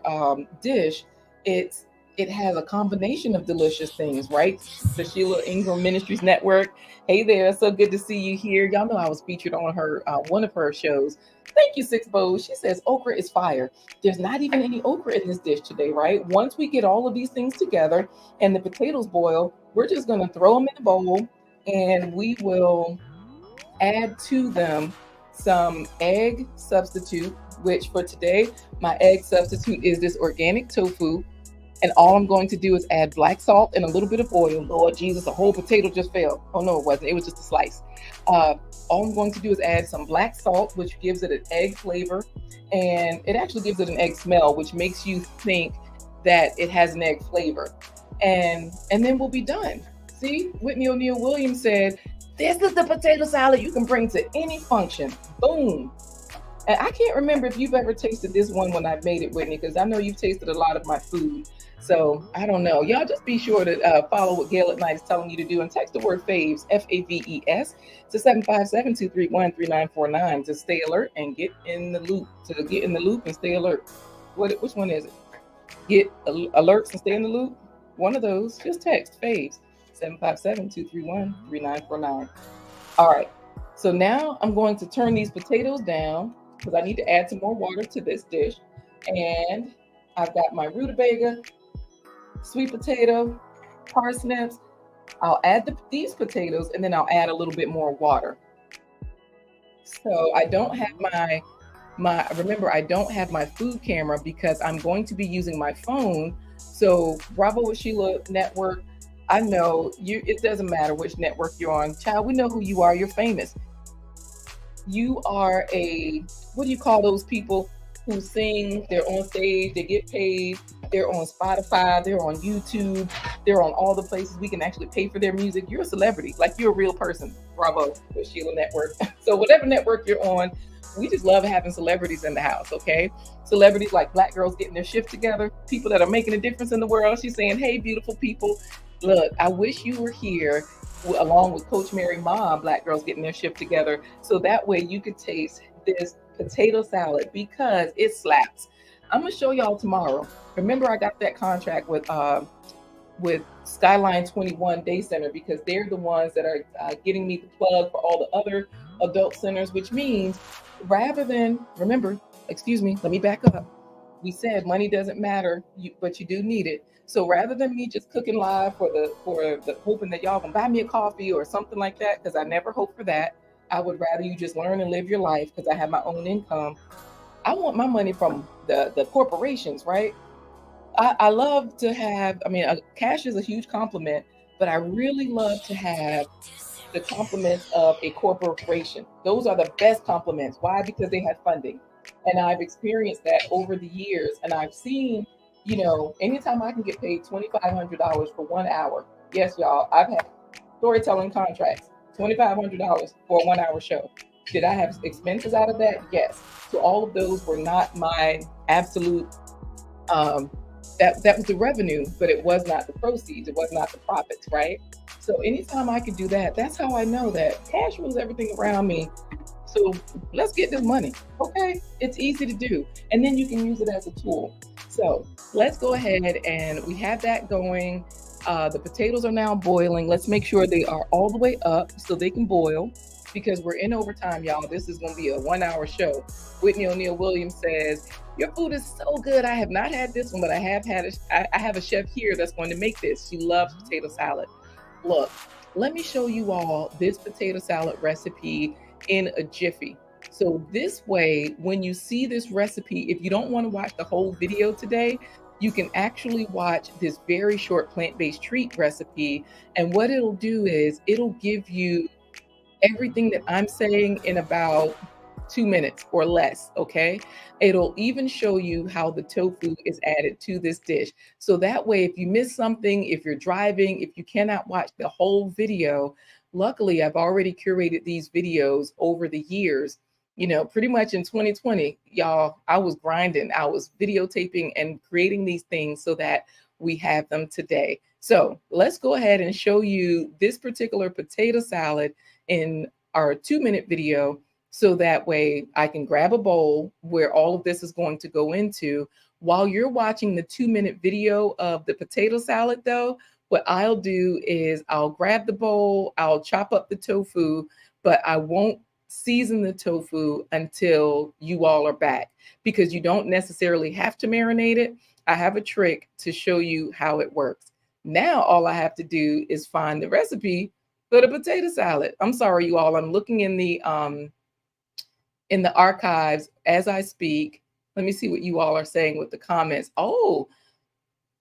dish. It has a combination of delicious things, right? The Sheila Ingram Ministries Network. Hey there, so good to see you here. Y'all know I was featured on her one of her shows. Thank you, Six Bows. She says okra is fire. There's not even any okra in this dish today, right? Once we get all of these things together and the potatoes boil, we're just gonna throw them in the bowl and we will add to them some egg substitute, which for today, my egg substitute is this organic tofu. And all I'm going to do is add black salt and a little bit of oil. Lord Jesus, a whole potato just fell. Oh no, it wasn't. It was just a slice. All I'm going to do is add some black salt, which gives it an egg flavor. And it actually gives it an egg smell, which makes you think that it has an egg flavor. And then we'll be done. See, Whitney O'Neill Williams said, this is the potato salad you can bring to any function. Boom. And I can't remember if you've ever tasted this one when I made it, Whitney, because I know you've tasted a lot of my food. So I don't know. Y'all just be sure to follow what Gail at Night is telling you to do and text the word faves, FAVES, to 757-231-3949 to stay alert and get in the loop. To get in the loop and stay alert. Which one is it? Get alerts and stay in the loop? One of those. Just text faves, 757-231-3949. All right. So now I'm going to turn these potatoes down because I need to add some more water to this dish. And I've got my rutabaga, sweet potato, parsnips. I'll add these potatoes and then I'll add a little bit more water. So I don't have remember, I don't have my food camera because I'm going to be using my phone. So Bravo with Sheila Network, I know you. It doesn't matter which network you're on, child. We know who you are. You're famous. You are what do you call those people who sing? They're on stage. They get paid. They're on Spotify. They're on YouTube. They're on all the places we can actually pay for their music. You're a celebrity. Like you're a real person. Bravo with Sheila Network. So whatever network you're on, we just love having celebrities in the house, okay? Celebrities like Black girls getting their shift together, people that are making a difference in the world. She's saying, hey, beautiful people, look, I wish you were here along with Coach Mary Ma, Black girls getting their shift together. So that way you could taste this potato salad because it slaps. I'm gonna show y'all tomorrow. Remember, I got that contract with Skyline 21 Day Center because they're the ones that are getting me the plug for all the other adult centers, which means rather than, remember, excuse me, let me back up. We said money doesn't matter, but you do need it. So rather than me just cooking live for the hoping that y'all gonna buy me a coffee or something like that, because I never hope for that. I would rather you just learn and live your life because I have my own income. I want my money from the corporations, right? I love to have, I mean, cash is a huge compliment, but I really love to have the compliments of a corporation. Those are the best compliments. Why? Because they had funding. And I've experienced that over the years. And I've seen, anytime I can get paid $2,500 for 1 hour. Yes, y'all, I've had storytelling contracts, $2,500 for a 1 hour show. Did I have expenses out of that? Yes. So all of those were not my absolute, that was the revenue, but it was not the proceeds. It was not the profits, right? So anytime I could do that, that's how I know that cash rules everything around me. So let's get this money. Okay. It's easy to do. And then you can use it as a tool. So let's go ahead and we have that going. The potatoes are now boiling. Let's make sure they are all the way up so they can boil because we're in overtime, y'all. This is going to be a 1 hour show. Whitney O'Neill Williams says, your food is so good. I have not had this one, but I have a chef here that's going to make this. She loves potato salad. Look, let me show you all this potato salad recipe in a jiffy. So this way, when you see this recipe, if you don't want to watch the whole video today, you can actually watch this very short plant-based treat recipe. And what it'll do is it'll give you everything that I'm saying in about 2 minutes or less, okay? It'll even show you how the tofu is added to this dish. So that way, if you miss something, if you're driving, if you cannot watch the whole video, luckily I've already curated these videos over the years. Pretty much in 2020, y'all, I was grinding. I was videotaping and creating these things so that we have them today. So let's go ahead and show you this particular potato salad in our 2-minute video. So that way I can grab a bowl where all of this is going to go into. While you're watching the 2-minute video of the potato salad though, what I'll do is I'll grab the bowl, I'll chop up the tofu, but I won't season the tofu until you all are back because you don't necessarily have to marinate it. I have a trick to show you how it works. Now, all I have to do is find the recipe for the potato salad. I'm sorry, you all, I'm looking in the archives as I speak. Let me see what you all are saying with the comments. Oh,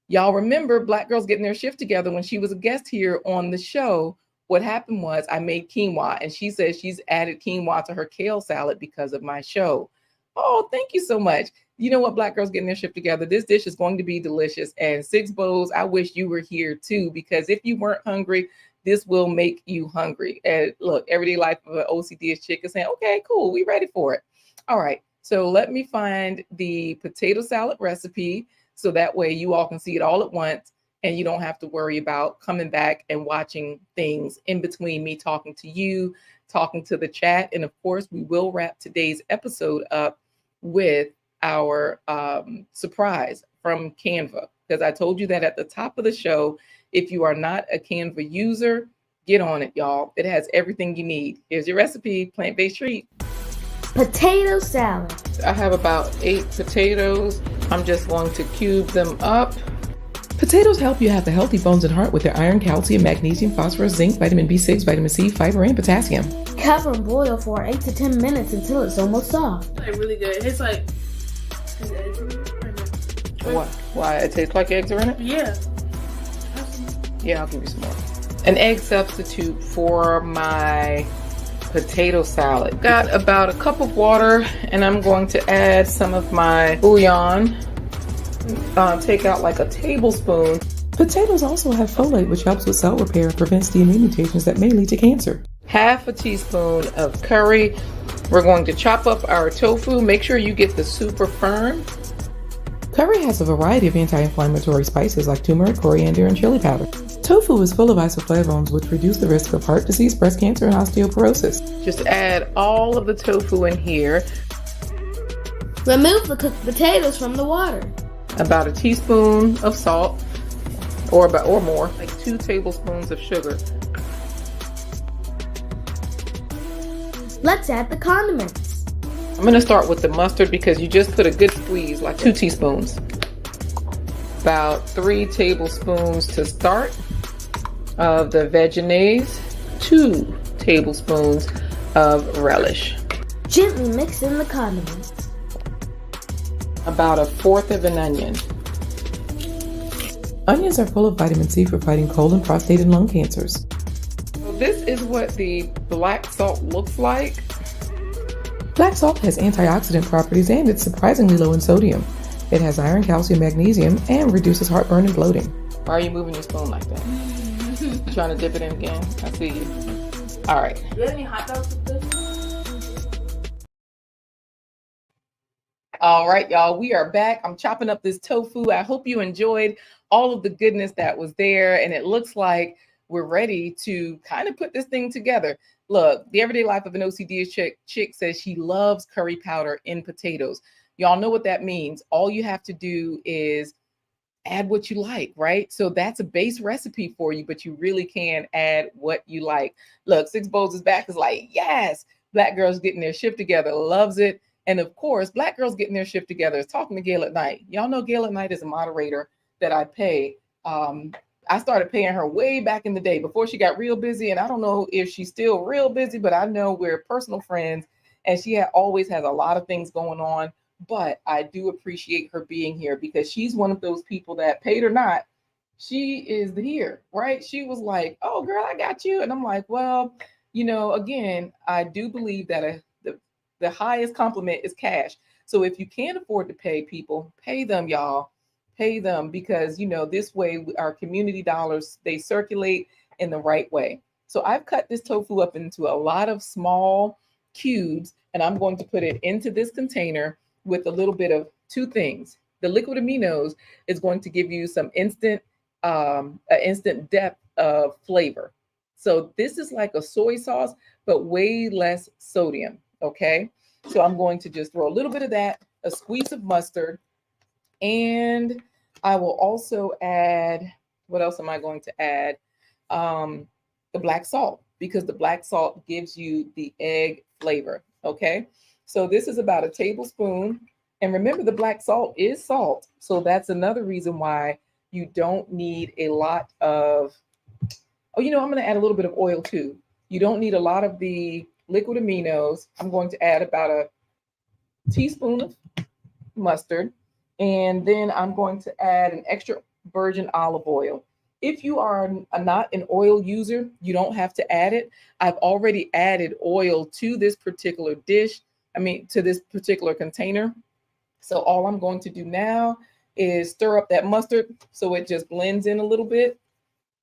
y'all remember Black Girls Getting Their Shift Together when she was a guest here on the show. What happened was I made quinoa and she says she's added quinoa to her kale salad because of my show. Oh, thank you so much. You know what, Black Girls Getting Their Shift Together, this dish is going to be delicious. And Six Bowls, I wish you were here too, because if you weren't hungry, this will make you hungry. And look, everyday life of an OCD is chick is saying, okay, cool, we ready for it. All right, so let me find the potato salad recipe so that way you all can see it all at once and you don't have to worry about coming back and watching things in between me talking to you, talking to the chat. And of course, we will wrap today's episode up with our surprise from Canva, because I told you that at the top of the show. If you are not a Canva user, get on it, y'all. It has everything you need. Here's your recipe, plant-based treat.
Potato salad.
I have about 8 potatoes. I'm just going to cube them up. Potatoes help you have the healthy bones and heart with their iron, calcium, magnesium, phosphorus, zinc, vitamin B6, vitamin C, fiber, and potassium.
Cover and boil for 8 to 10 minutes until it's almost soft.
It's like really good. It's like eggs in it.
Why? It tastes like eggs are in it?
Yeah.
Yeah, I'll give you some more. An egg substitute for my potato salad. Got about a cup of water and I'm going to add some of my bouillon. Take out like a tablespoon. Potatoes also have folate, which helps with cell repair and prevents DNA mutations that may lead to cancer. Half a teaspoon of curry. We're going to chop up our tofu. Make sure you get the super firm. Curry has a variety of anti-inflammatory spices like turmeric, coriander, and chili powder. Tofu is full of isoflavones, which reduce the risk of heart disease, breast cancer, and osteoporosis. Just add all of the tofu in here.
Remove the cooked potatoes from the water.
About a teaspoon of salt, or more, like 2 tablespoons of sugar.
Let's add the condiments.
I'm going to start with the mustard because you just put a good squeeze, like 2 teaspoons. About 3 tablespoons to start of the veggies, 2 tablespoons of relish.
Gently mix in the condiments.
About 1/4 of an onion. Onions are full of vitamin C for fighting colon, prostate, and lung cancers. So this is what the black salt looks like. Black salt has antioxidant properties and it's surprisingly low in sodium. It has iron, calcium, magnesium, and reduces heartburn and bloating. Why are you moving your spoon like that? You trying to dip it in again? I see you. All right.
Do you have any hot dogs with this?
All right, y'all, we are back. I'm chopping up this tofu. I hope you enjoyed all of the goodness that was there. And it looks like we're ready to kind of put this thing together. Look, the everyday life of an OCD chick says she loves curry powder in potatoes. Y'all know what that means. All you have to do is add what you like, right? So that's a base recipe for you, but you really can add what you like. Look, Six Bowls is back. Is like, yes, Black girls getting their shift together, loves it. And of course, Black girls getting their shift together is talking to Gail at Night. Y'all know Gail at Night is a moderator that I pay. I started paying her way back in the day before she got real busy. And I don't know if she's still real busy, but I know we're personal friends and she always has a lot of things going on. But I do appreciate her being here because she's one of those people that, paid or not, she is here, right? She was like, oh, girl, I got you. And I'm like, well, again, I do believe that the highest compliment is cash. So if you can't afford to pay people, pay them, y'all. Pay them because, this way our community dollars, they circulate in the right way. So I've cut this tofu up into a lot of small cubes and I'm going to put it into this container with a little bit of two things. The liquid aminos is going to give you some instant depth of flavor. So this is like a soy sauce, but way less sodium. Okay. So I'm going to just throw a little bit of that, a squeeze of mustard, and I will also add, what else am I going to add? The black salt, because the black salt gives you the egg flavor. Okay. So this is about a tablespoon. And remember, the black salt is salt. So that's another reason why you don't need a lot of, I'm going to add a little bit of oil too. You don't need a lot of the liquid aminos. I'm going to add about a teaspoon of mustard. And then I'm going to add an extra virgin olive oil. If you are not an oil user, you don't have to add it. I've already added oil to this particular dish. To this particular container. So all I'm going to do now is stir up that mustard so it just blends in a little bit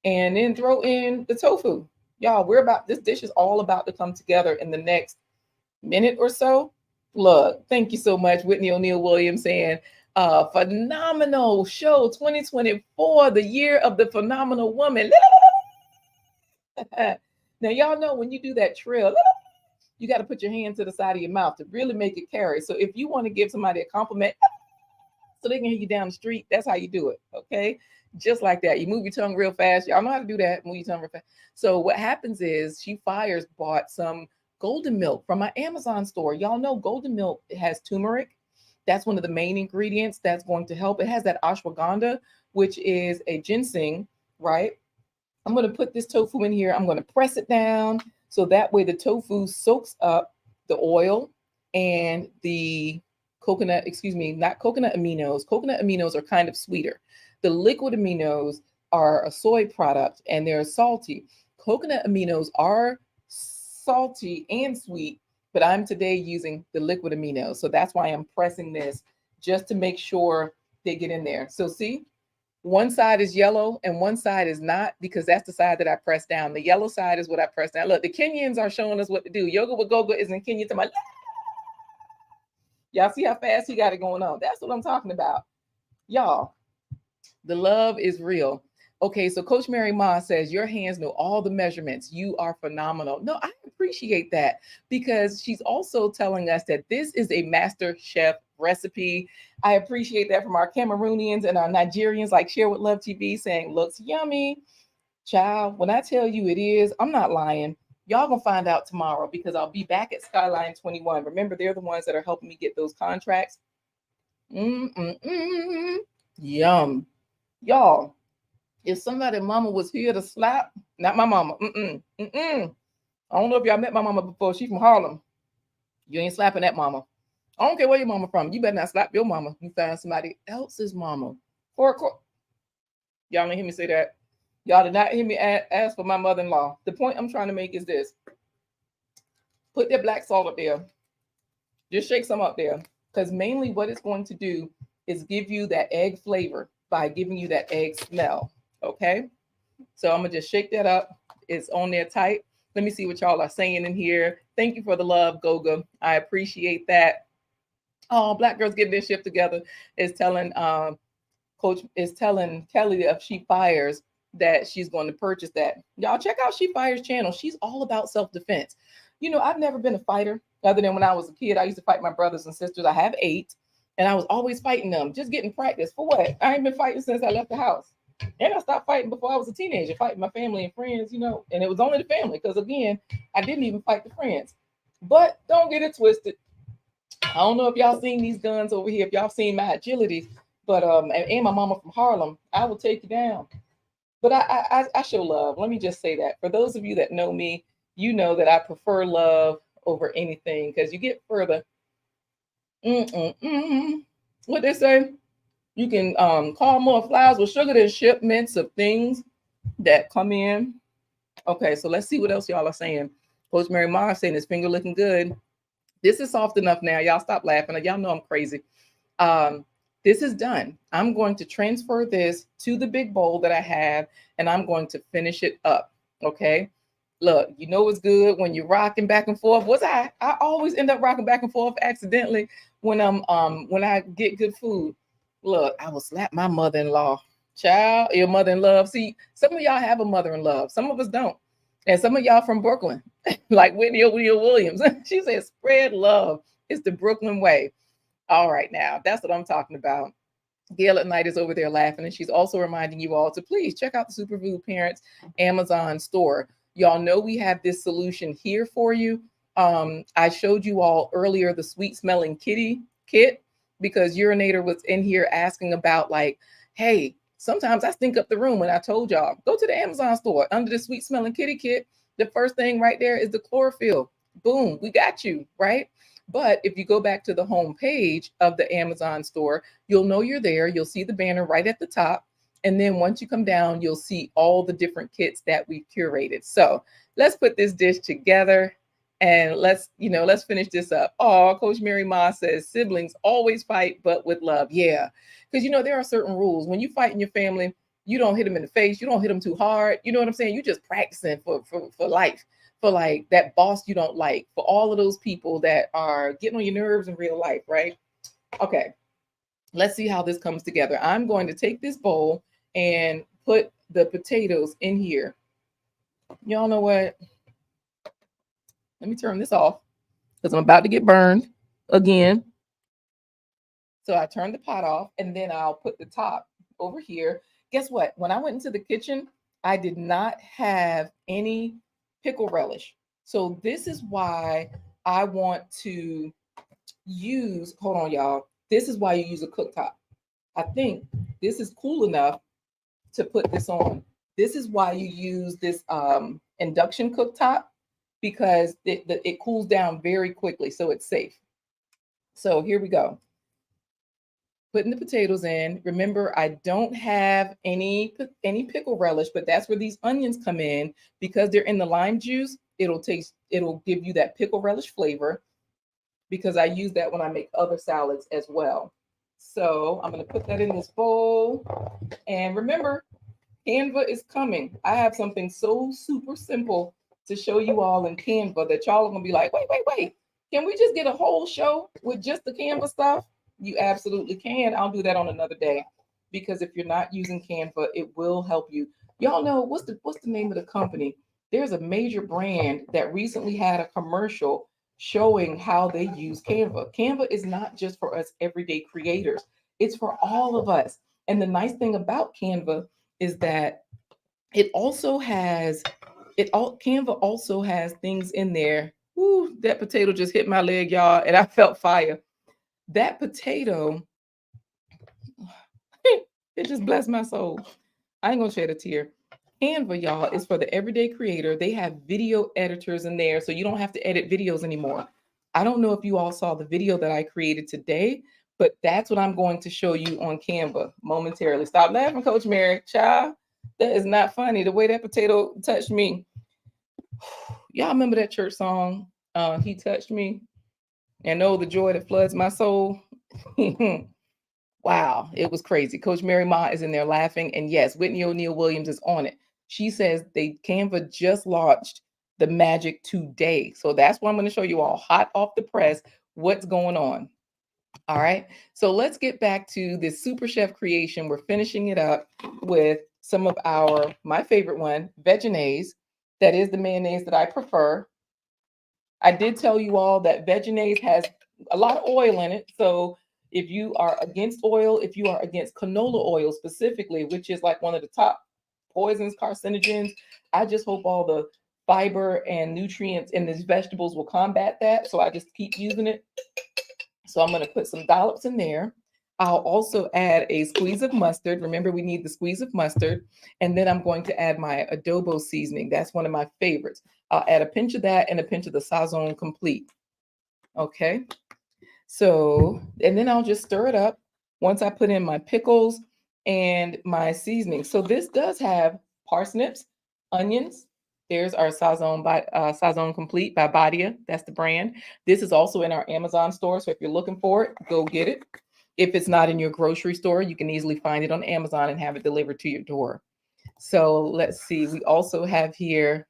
and then throw in the tofu. Y'all, this dish is all about to come together in the next minute or so. Look, thank you so much, Whitney O'Neill Williams saying, phenomenal show 2024, the year of the phenomenal woman. Now, y'all know when you do that trill, you got to put your hand to the side of your mouth to really make it carry. So if you want to give somebody a compliment so they can hear you down the street, that's how you do it. Okay. Just like that. You move your tongue real fast. Y'all know how to do that. Move your tongue real fast. So what happens is She Fires bought some golden milk from my Amazon store. Y'all know golden milk has turmeric. That's one of the main ingredients that's going to help. It has that ashwagandha, which is a ginseng, right? I'm going to put this tofu in here. I'm going to press it down. So that way the tofu soaks up the oil and the not coconut aminos. Coconut aminos are kind of sweeter. The liquid aminos are a soy product and they're salty. Coconut aminos are salty and sweet, but I'm today using the liquid aminos. So that's why I'm pressing this just to make sure they get in there. So see, one side is yellow and one side is not, because that's the side that I press down. The yellow side is what I press down. Look, the Kenyans are showing us what to do. Yoga with Goga is in Kenya to my left. Y'all see how fast he got it going on? That's what I'm talking about. Y'all, the love is real. Okay, so Coach Mary Ma says, your hands know all the measurements. You are phenomenal. No, I appreciate that because she's also telling us that this is a master chef recipe. I appreciate that from our Cameroonians and our Nigerians like Share with Love TV saying, looks yummy. Child, when I tell you it is, I'm not lying. Y'all gonna find out tomorrow because I'll be back at Skyline 21. Remember, they're the ones that are helping me get those contracts. Yum. Y'all, if somebody mama was here to slap, not my mama, I don't know if y'all met my mama before. She's from Harlem. You ain't slapping that mama. I don't care where your mama from. You better not slap your mama. You find somebody else's mama. Y'all didn't hear me say that. Y'all did not hear me ask for my mother-in-law. The point I'm trying to make is this. Put that black salt up there. Just shake some up there. Because mainly what it's going to do is give you that egg flavor by giving you that egg smell. Okay? So I'm going to just shake that up. It's on there tight. Let me see what y'all are saying in here. Thank you for the love, Goga. I appreciate that. Oh, Black Girls Getting Their Shift Together is telling Coach is telling Kelly of She Fires that she's going to purchase that. Y'all check out She Fires channel. She's all about self-defense. You know, I've never been a fighter other than when I was a kid. I used to fight my brothers and sisters. I have 8, and I was always fighting them, just getting practice. For what? I ain't been fighting since I left the house. And I stopped fighting before I was a teenager, fighting my family and friends, you know, and it was only the family because, again, I didn't even fight the friends. But don't get it twisted. I don't know if y'all seen these guns over here, if y'all seen my agility, but and my mama from Harlem, I will take you down. But I show love. Let me just say that. For those of you that know me, you know that I prefer love over anything because you get further. What they say? You can call more flowers with sugar than shipments of things that come in. Okay, so let's see what else y'all are saying. Coach Mary Mars saying his finger looking good. This is soft enough now. Y'all stop laughing. Y'all know I'm crazy. This is done. I'm going to transfer this to the big bowl that I have, and I'm going to finish it up. Okay. Look, you know it's good when you're rocking back and forth. I always end up rocking back and forth accidentally when when I get good food. Look, I will slap my mother-in-law. Child, your mother-in-law. See, some of y'all have a mother-in-law. Some of us don't. And some of y'all from Brooklyn, like Whitney Williams. She said, spread love. It's the Brooklyn way. All right, now that's what I'm talking about. Gail at Night is over there laughing, and she's also reminding you all to please check out the SuperFood Parents Amazon store. Y'all know we have this solution here for you. I showed you all earlier the sweet smelling kitty kit because Urinator was in here asking about like, hey, sometimes I stink up the room. When I told y'all, go to the Amazon store under the sweet smelling kitty kit. The first thing right there is the chlorophyll. Boom, we got you, right? But if you go back to the home page of the Amazon store, you'll know you're there. You'll see the banner right at the top. And then once you come down, you'll see all the different kits that we've curated. So let's put this dish together and let's finish this up. Oh, Coach Mary Ma says siblings always fight, but with love. Yeah. Because, there are certain rules. When you fight in your family, you don't hit them in the face. You don't hit them too hard. You know what I'm saying? You're just practicing for life. For like that boss you don't like, for all of those people that are getting on your nerves in real life, right? Okay, let's see how this comes together. I'm going to take this bowl and put the potatoes in here. Y'all know what? Let me turn this off because I'm about to get burned again. So I turned the pot off and then I'll put the top over here. Guess what? When I went into the kitchen, I did not have any pickle relish. So this is why I want to use, hold on y'all. This is why you use a cooktop. I think this is cool enough to put this on. This is why you use this induction cooktop because it cools down very quickly. So it's safe. So here we go. Putting the potatoes in. Remember, I don't have any pickle relish, but that's where these onions come in because they're in the lime juice. It'll give you that pickle relish flavor because I use that when I make other salads as well. So I'm going to put that in this bowl. And remember, Canva is coming. I have something so super simple to show you all in Canva that y'all are going to be like, wait. Can we just get a whole show with just the Canva stuff? You absolutely can. I'll do that on another day because if you're not using Canva, it will help you. Y'all know what's the name of the company? There's a major brand that recently had a commercial showing how they use Canva. Canva is not just for us everyday creators. It's for all of us. And the nice thing about Canva is that Canva also has things in there. Ooh, that potato just hit my leg, y'all, and I felt fire. That potato, it just blessed my soul. I ain't gonna shed a tear. Canva, y'all, is for the everyday creator. They have video editors in there, so you don't have to edit videos anymore. I don't know if you all saw the video that I created today, but that's what I'm going to show you on Canva momentarily. Stop laughing, Coach Mary. Child, that is not funny. The way that potato touched me. Y'all remember that church song, He Touched Me? And oh, the joy that floods my soul. Wow, it was crazy. Coach Mary Ma is in there laughing. And yes, Whitney O'Neill Williams is on it. She says Canva just launched the magic today. So that's what I'm going to show you all hot off the press what's going on. All right. So let's get back to this Super Chef creation. We're finishing it up with some of my favorite one, Vegenaise. That is the mayonnaise that I prefer. I did tell you all that Vegenaise has a lot of oil in it. So if you are against oil, if you are against canola oil specifically, which is like one of the top poisons, carcinogens, I just hope all the fiber and nutrients in these vegetables will combat that. So I just keep using it. So I'm going to put some dollops in there. I'll also add a squeeze of mustard. Remember, we need the squeeze of mustard. And then I'm going to add my adobo seasoning. That's one of my favorites. I'll add a pinch of that and a pinch of the Sazon Complete. Okay. So, and then I'll just stir it up once I put in my pickles and my seasoning. So this does have parsnips, onions. There's our Sazon Complete by Badia. That's the brand. This is also in our Amazon store. So if you're looking for it, go get it. If it's not in your grocery store, you can easily find it on Amazon and have it delivered to your door. So let's see. We also have here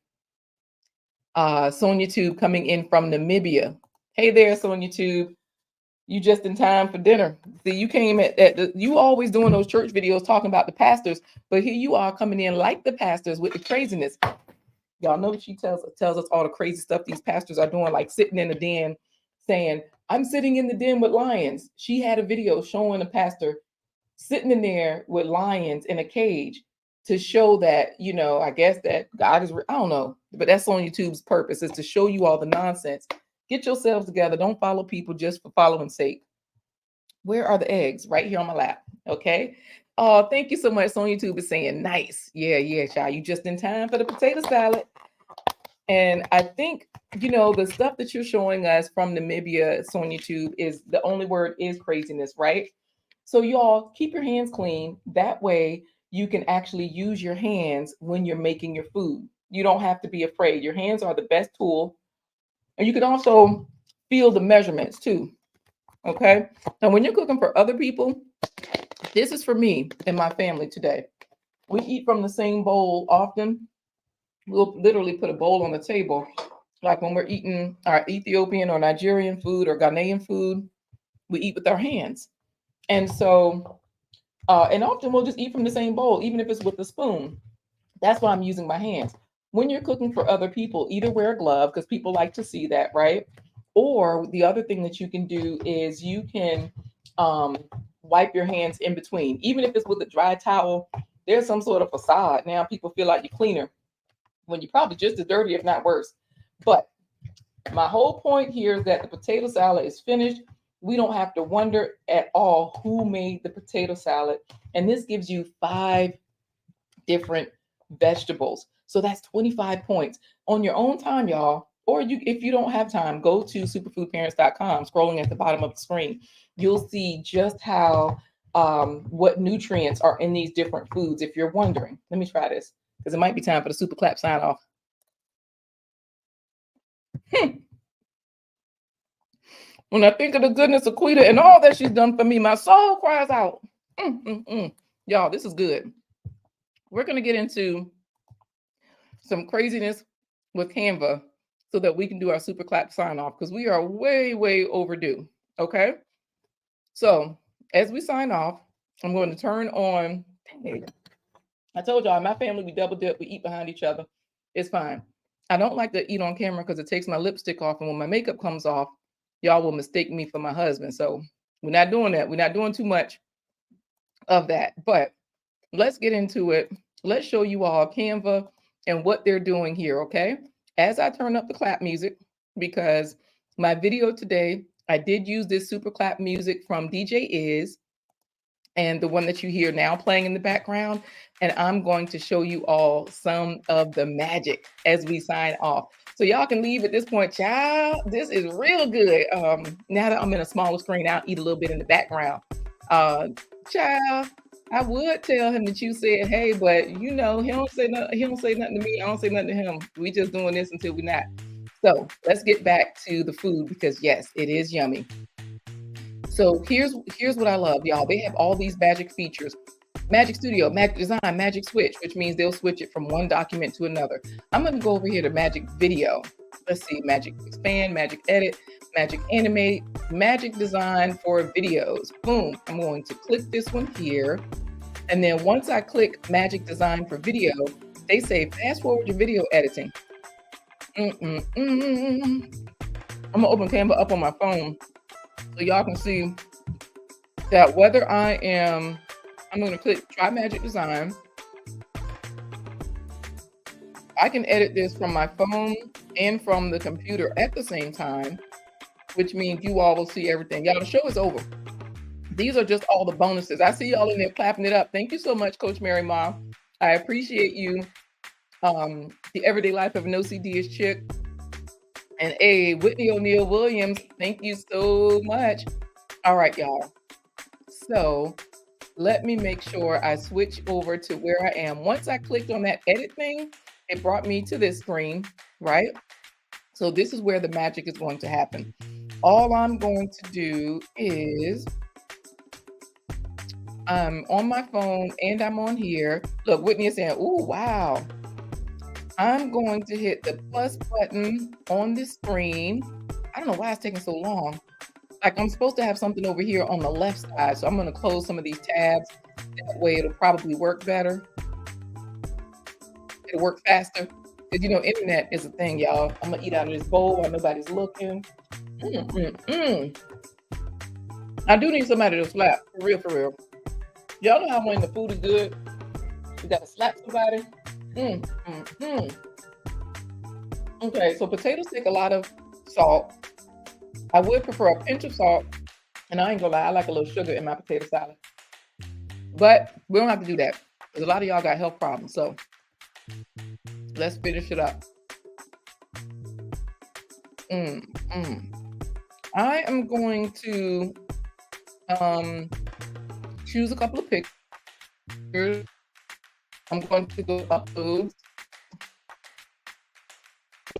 Sonia Tube coming in from Namibia. Hey there, Sonia Tube. You just in time for dinner. See, you came you always doing those church videos talking about the pastors, but here you are coming in like the pastors with the craziness. Y'all know she tells us all the crazy stuff these pastors are doing, like sitting in the den saying, I'm sitting in the den with lions. She had a video showing a pastor sitting in there with lions in a cage to show that, I guess that God is, I don't know, but that's on YouTube's purpose, is to show you all the nonsense. Get yourselves together. Don't follow people just for following's sake. Where are the eggs? Right here on my lap. Okay. Oh, thank you so much. On YouTube is saying nice. Yeah, child. You just in time for the potato salad. And I think, the stuff that you're showing us from Namibia, on YouTube, is the only word is craziness, right? So y'all keep your hands clean. That way you can actually use your hands when you're making your food. You don't have to be afraid. Your hands are the best tool. And you can also feel the measurements too. Okay. Now, when you're cooking for other people, this is for me and my family today. We eat from the same bowl often. We'll literally put a bowl on the table. Like when we're eating our Ethiopian or Nigerian food or Ghanaian food, we eat with our hands. And so, and often we'll just eat from the same bowl, even if it's with a spoon. That's why I'm using my hands. When you're cooking for other people, either wear a glove because people like to see that, right? Or the other thing that you can do is you can wipe your hands in between, even if it's with a dry towel. There's some sort of facade. Now people feel like you're cleaner when you're probably just as dirty, if not worse. But my whole point here is that the potato salad is finished. We don't have to wonder at all who made the potato salad. And this gives you 5 different vegetables. So that's 25 points on your own time, y'all. Or if you don't have time, go to superfoodparents.com, scrolling at the bottom of the screen. You'll see just how, what nutrients are in these different foods, if you're wondering. Let me try this, because it might be time for the super clap sign off. When I think of the goodness of Quita and all that she's done for me, my soul cries out. Y'all, this is good. We're going to get into some craziness with Canva so that we can do our super clap sign off, because we are way, way overdue. Okay. So as we sign off, I'm going to turn on. I told y'all, in my family, we double dip, we eat behind each other. It's fine. I don't like to eat on camera because it takes my lipstick off. And when my makeup comes off, y'all will mistake me for my husband. So we're not doing that. We're not doing too much of that. But let's get into it. Let's show you all Canva and what they're doing here, okay? As I turn up the clap music, because my video today, I did use this super clap music from DJ Is, and the one that you hear now playing in the background. And I'm going to show you all some of the magic as we sign off. So y'all can leave at this point, child. This is real good. Now that I'm in a smaller screen, I'll eat a little bit in the background. Child, I would tell him that you said, hey, but you know, he don't say nothing to me. I don't say nothing to him. We just doing this until we're not. So let's get back to the food because yes, it is yummy. So here's what I love, y'all. They have all these magic features. Magic Studio, Magic Design, Magic Switch, which means they'll switch it from one document to another. I'm going to go over here to Magic Video. Let's see, Magic Expand, Magic Edit, Magic Animate, Magic Design for videos. Boom. I'm going to click this one here. And then once I click Magic Design for video, they say fast forward your video editing. I'm going to open Canva up on my phone so y'all can see that whether I'm going to click Try Magic Design. I can edit this from my phone and from the computer at the same time, which means you all will see everything. Y'all, the show is over. These are just all the bonuses. I see y'all in there clapping it up. Thank you so much, Coach Mary Ma. I appreciate you. The Everyday Life of an OCD-ish Chick. And Whitney O'Neill Williams, thank you so much. All right, y'all. So let me make sure I switch over to where I am. Once I clicked on that edit thing, it brought me to this screen, right? So this is where the magic is going to happen. All I'm going to do is I'm on my phone and I'm on here. Look, Whitney is saying, oh, wow. I'm going to hit the plus button on the screen. I don't know why it's taking so long. Like I'm supposed to have something over here on the left side. So I'm going to close some of these tabs. That way it'll probably work better. It'll work faster. Because, you know, internet is a thing, y'all. I'm going to eat out of this bowl while nobody's looking. I do need somebody to slap. For real, for real. Y'all know how when the food is good, you got to slap somebody. Okay, so potatoes take a lot of salt. I would prefer a pinch of salt, and I ain't gonna lie, I like a little sugar in my potato salad. But we don't have to do that because a lot of y'all got health problems. So let's finish it up. I am going to choose a couple of pictures. I'm going to go upload.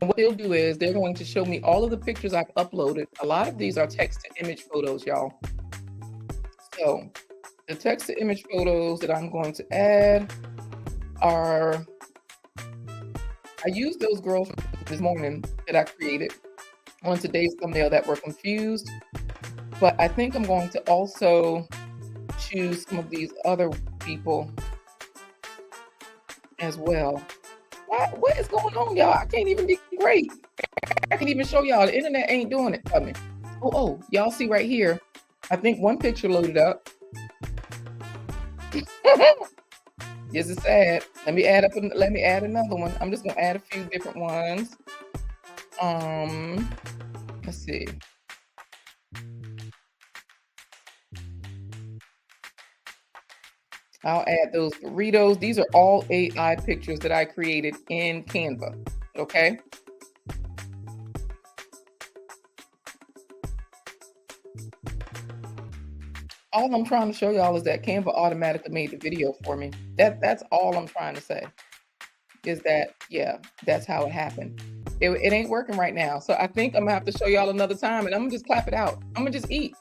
And what they'll do is they're going to show me all of the pictures I've uploaded. A lot of these are text to image photos, y'all. So the text to image photos that I'm going to add are, I used those girls this morning that I created on today's thumbnail that were confused. But I think I'm going to also choose some of these other people as well. What is going on, y'all? I can't even be great. I can't even show y'all. The internet ain't doing it for me. Oh, y'all see right here. I think one picture loaded up. This is sad. Let me add another one. I'm just gonna add a few different ones. Let's see. I'll add those burritos. These are all AI pictures that I created in Canva, okay? All I'm trying to show y'all is that Canva automatically made the video for me. That's all I'm trying to say, is that, yeah, that's how it happened. It ain't working right now. So I think I'm gonna have to show y'all another time and I'm gonna just clap it out. I'm gonna just eat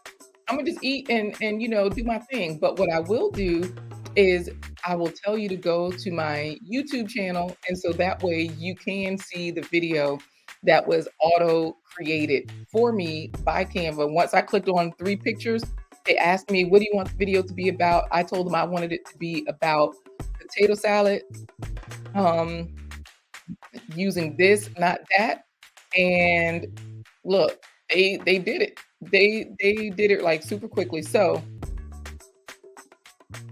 and you know, do my thing. But what I will do is I will tell you to go to my YouTube channel. And so that way you can see the video that was auto created for me by Canva. Once I clicked on 3 pictures, they asked me, what do you want the video to be about? I told them I wanted it to be about potato salad, using this, not that. And look, they did it. They did it like super quickly. So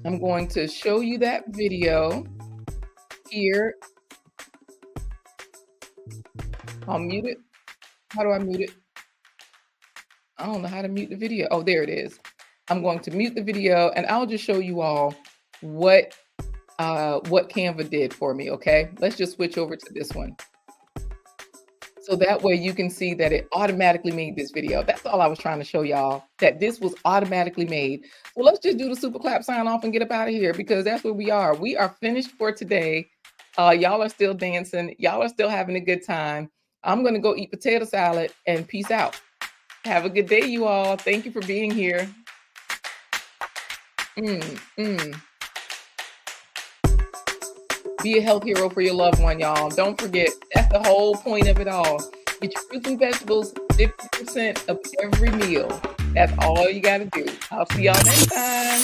I'm going to show you that video here. I'll mute it. How do I mute it? I don't know how to mute the video. Oh, there it is. I'm going to mute the video and I'll just show you all what Canva did for me, okay? Let's just switch over to this one. So that way you can see that it automatically made this video. That's all I was trying to show y'all, that this was automatically made. Well, let's just do the super clap sign off and get up out of here, because that's where we are. We are finished for today. Y'all are still dancing. Y'all are still having a good time. I'm going to go eat potato salad and peace out. Have a good day, you all. Thank you for being here. Be a health hero for your loved one, y'all. Don't forget, that's the whole point of it all. Get your fruits and vegetables 50% of every meal. That's all you got to do. I'll see y'all next time.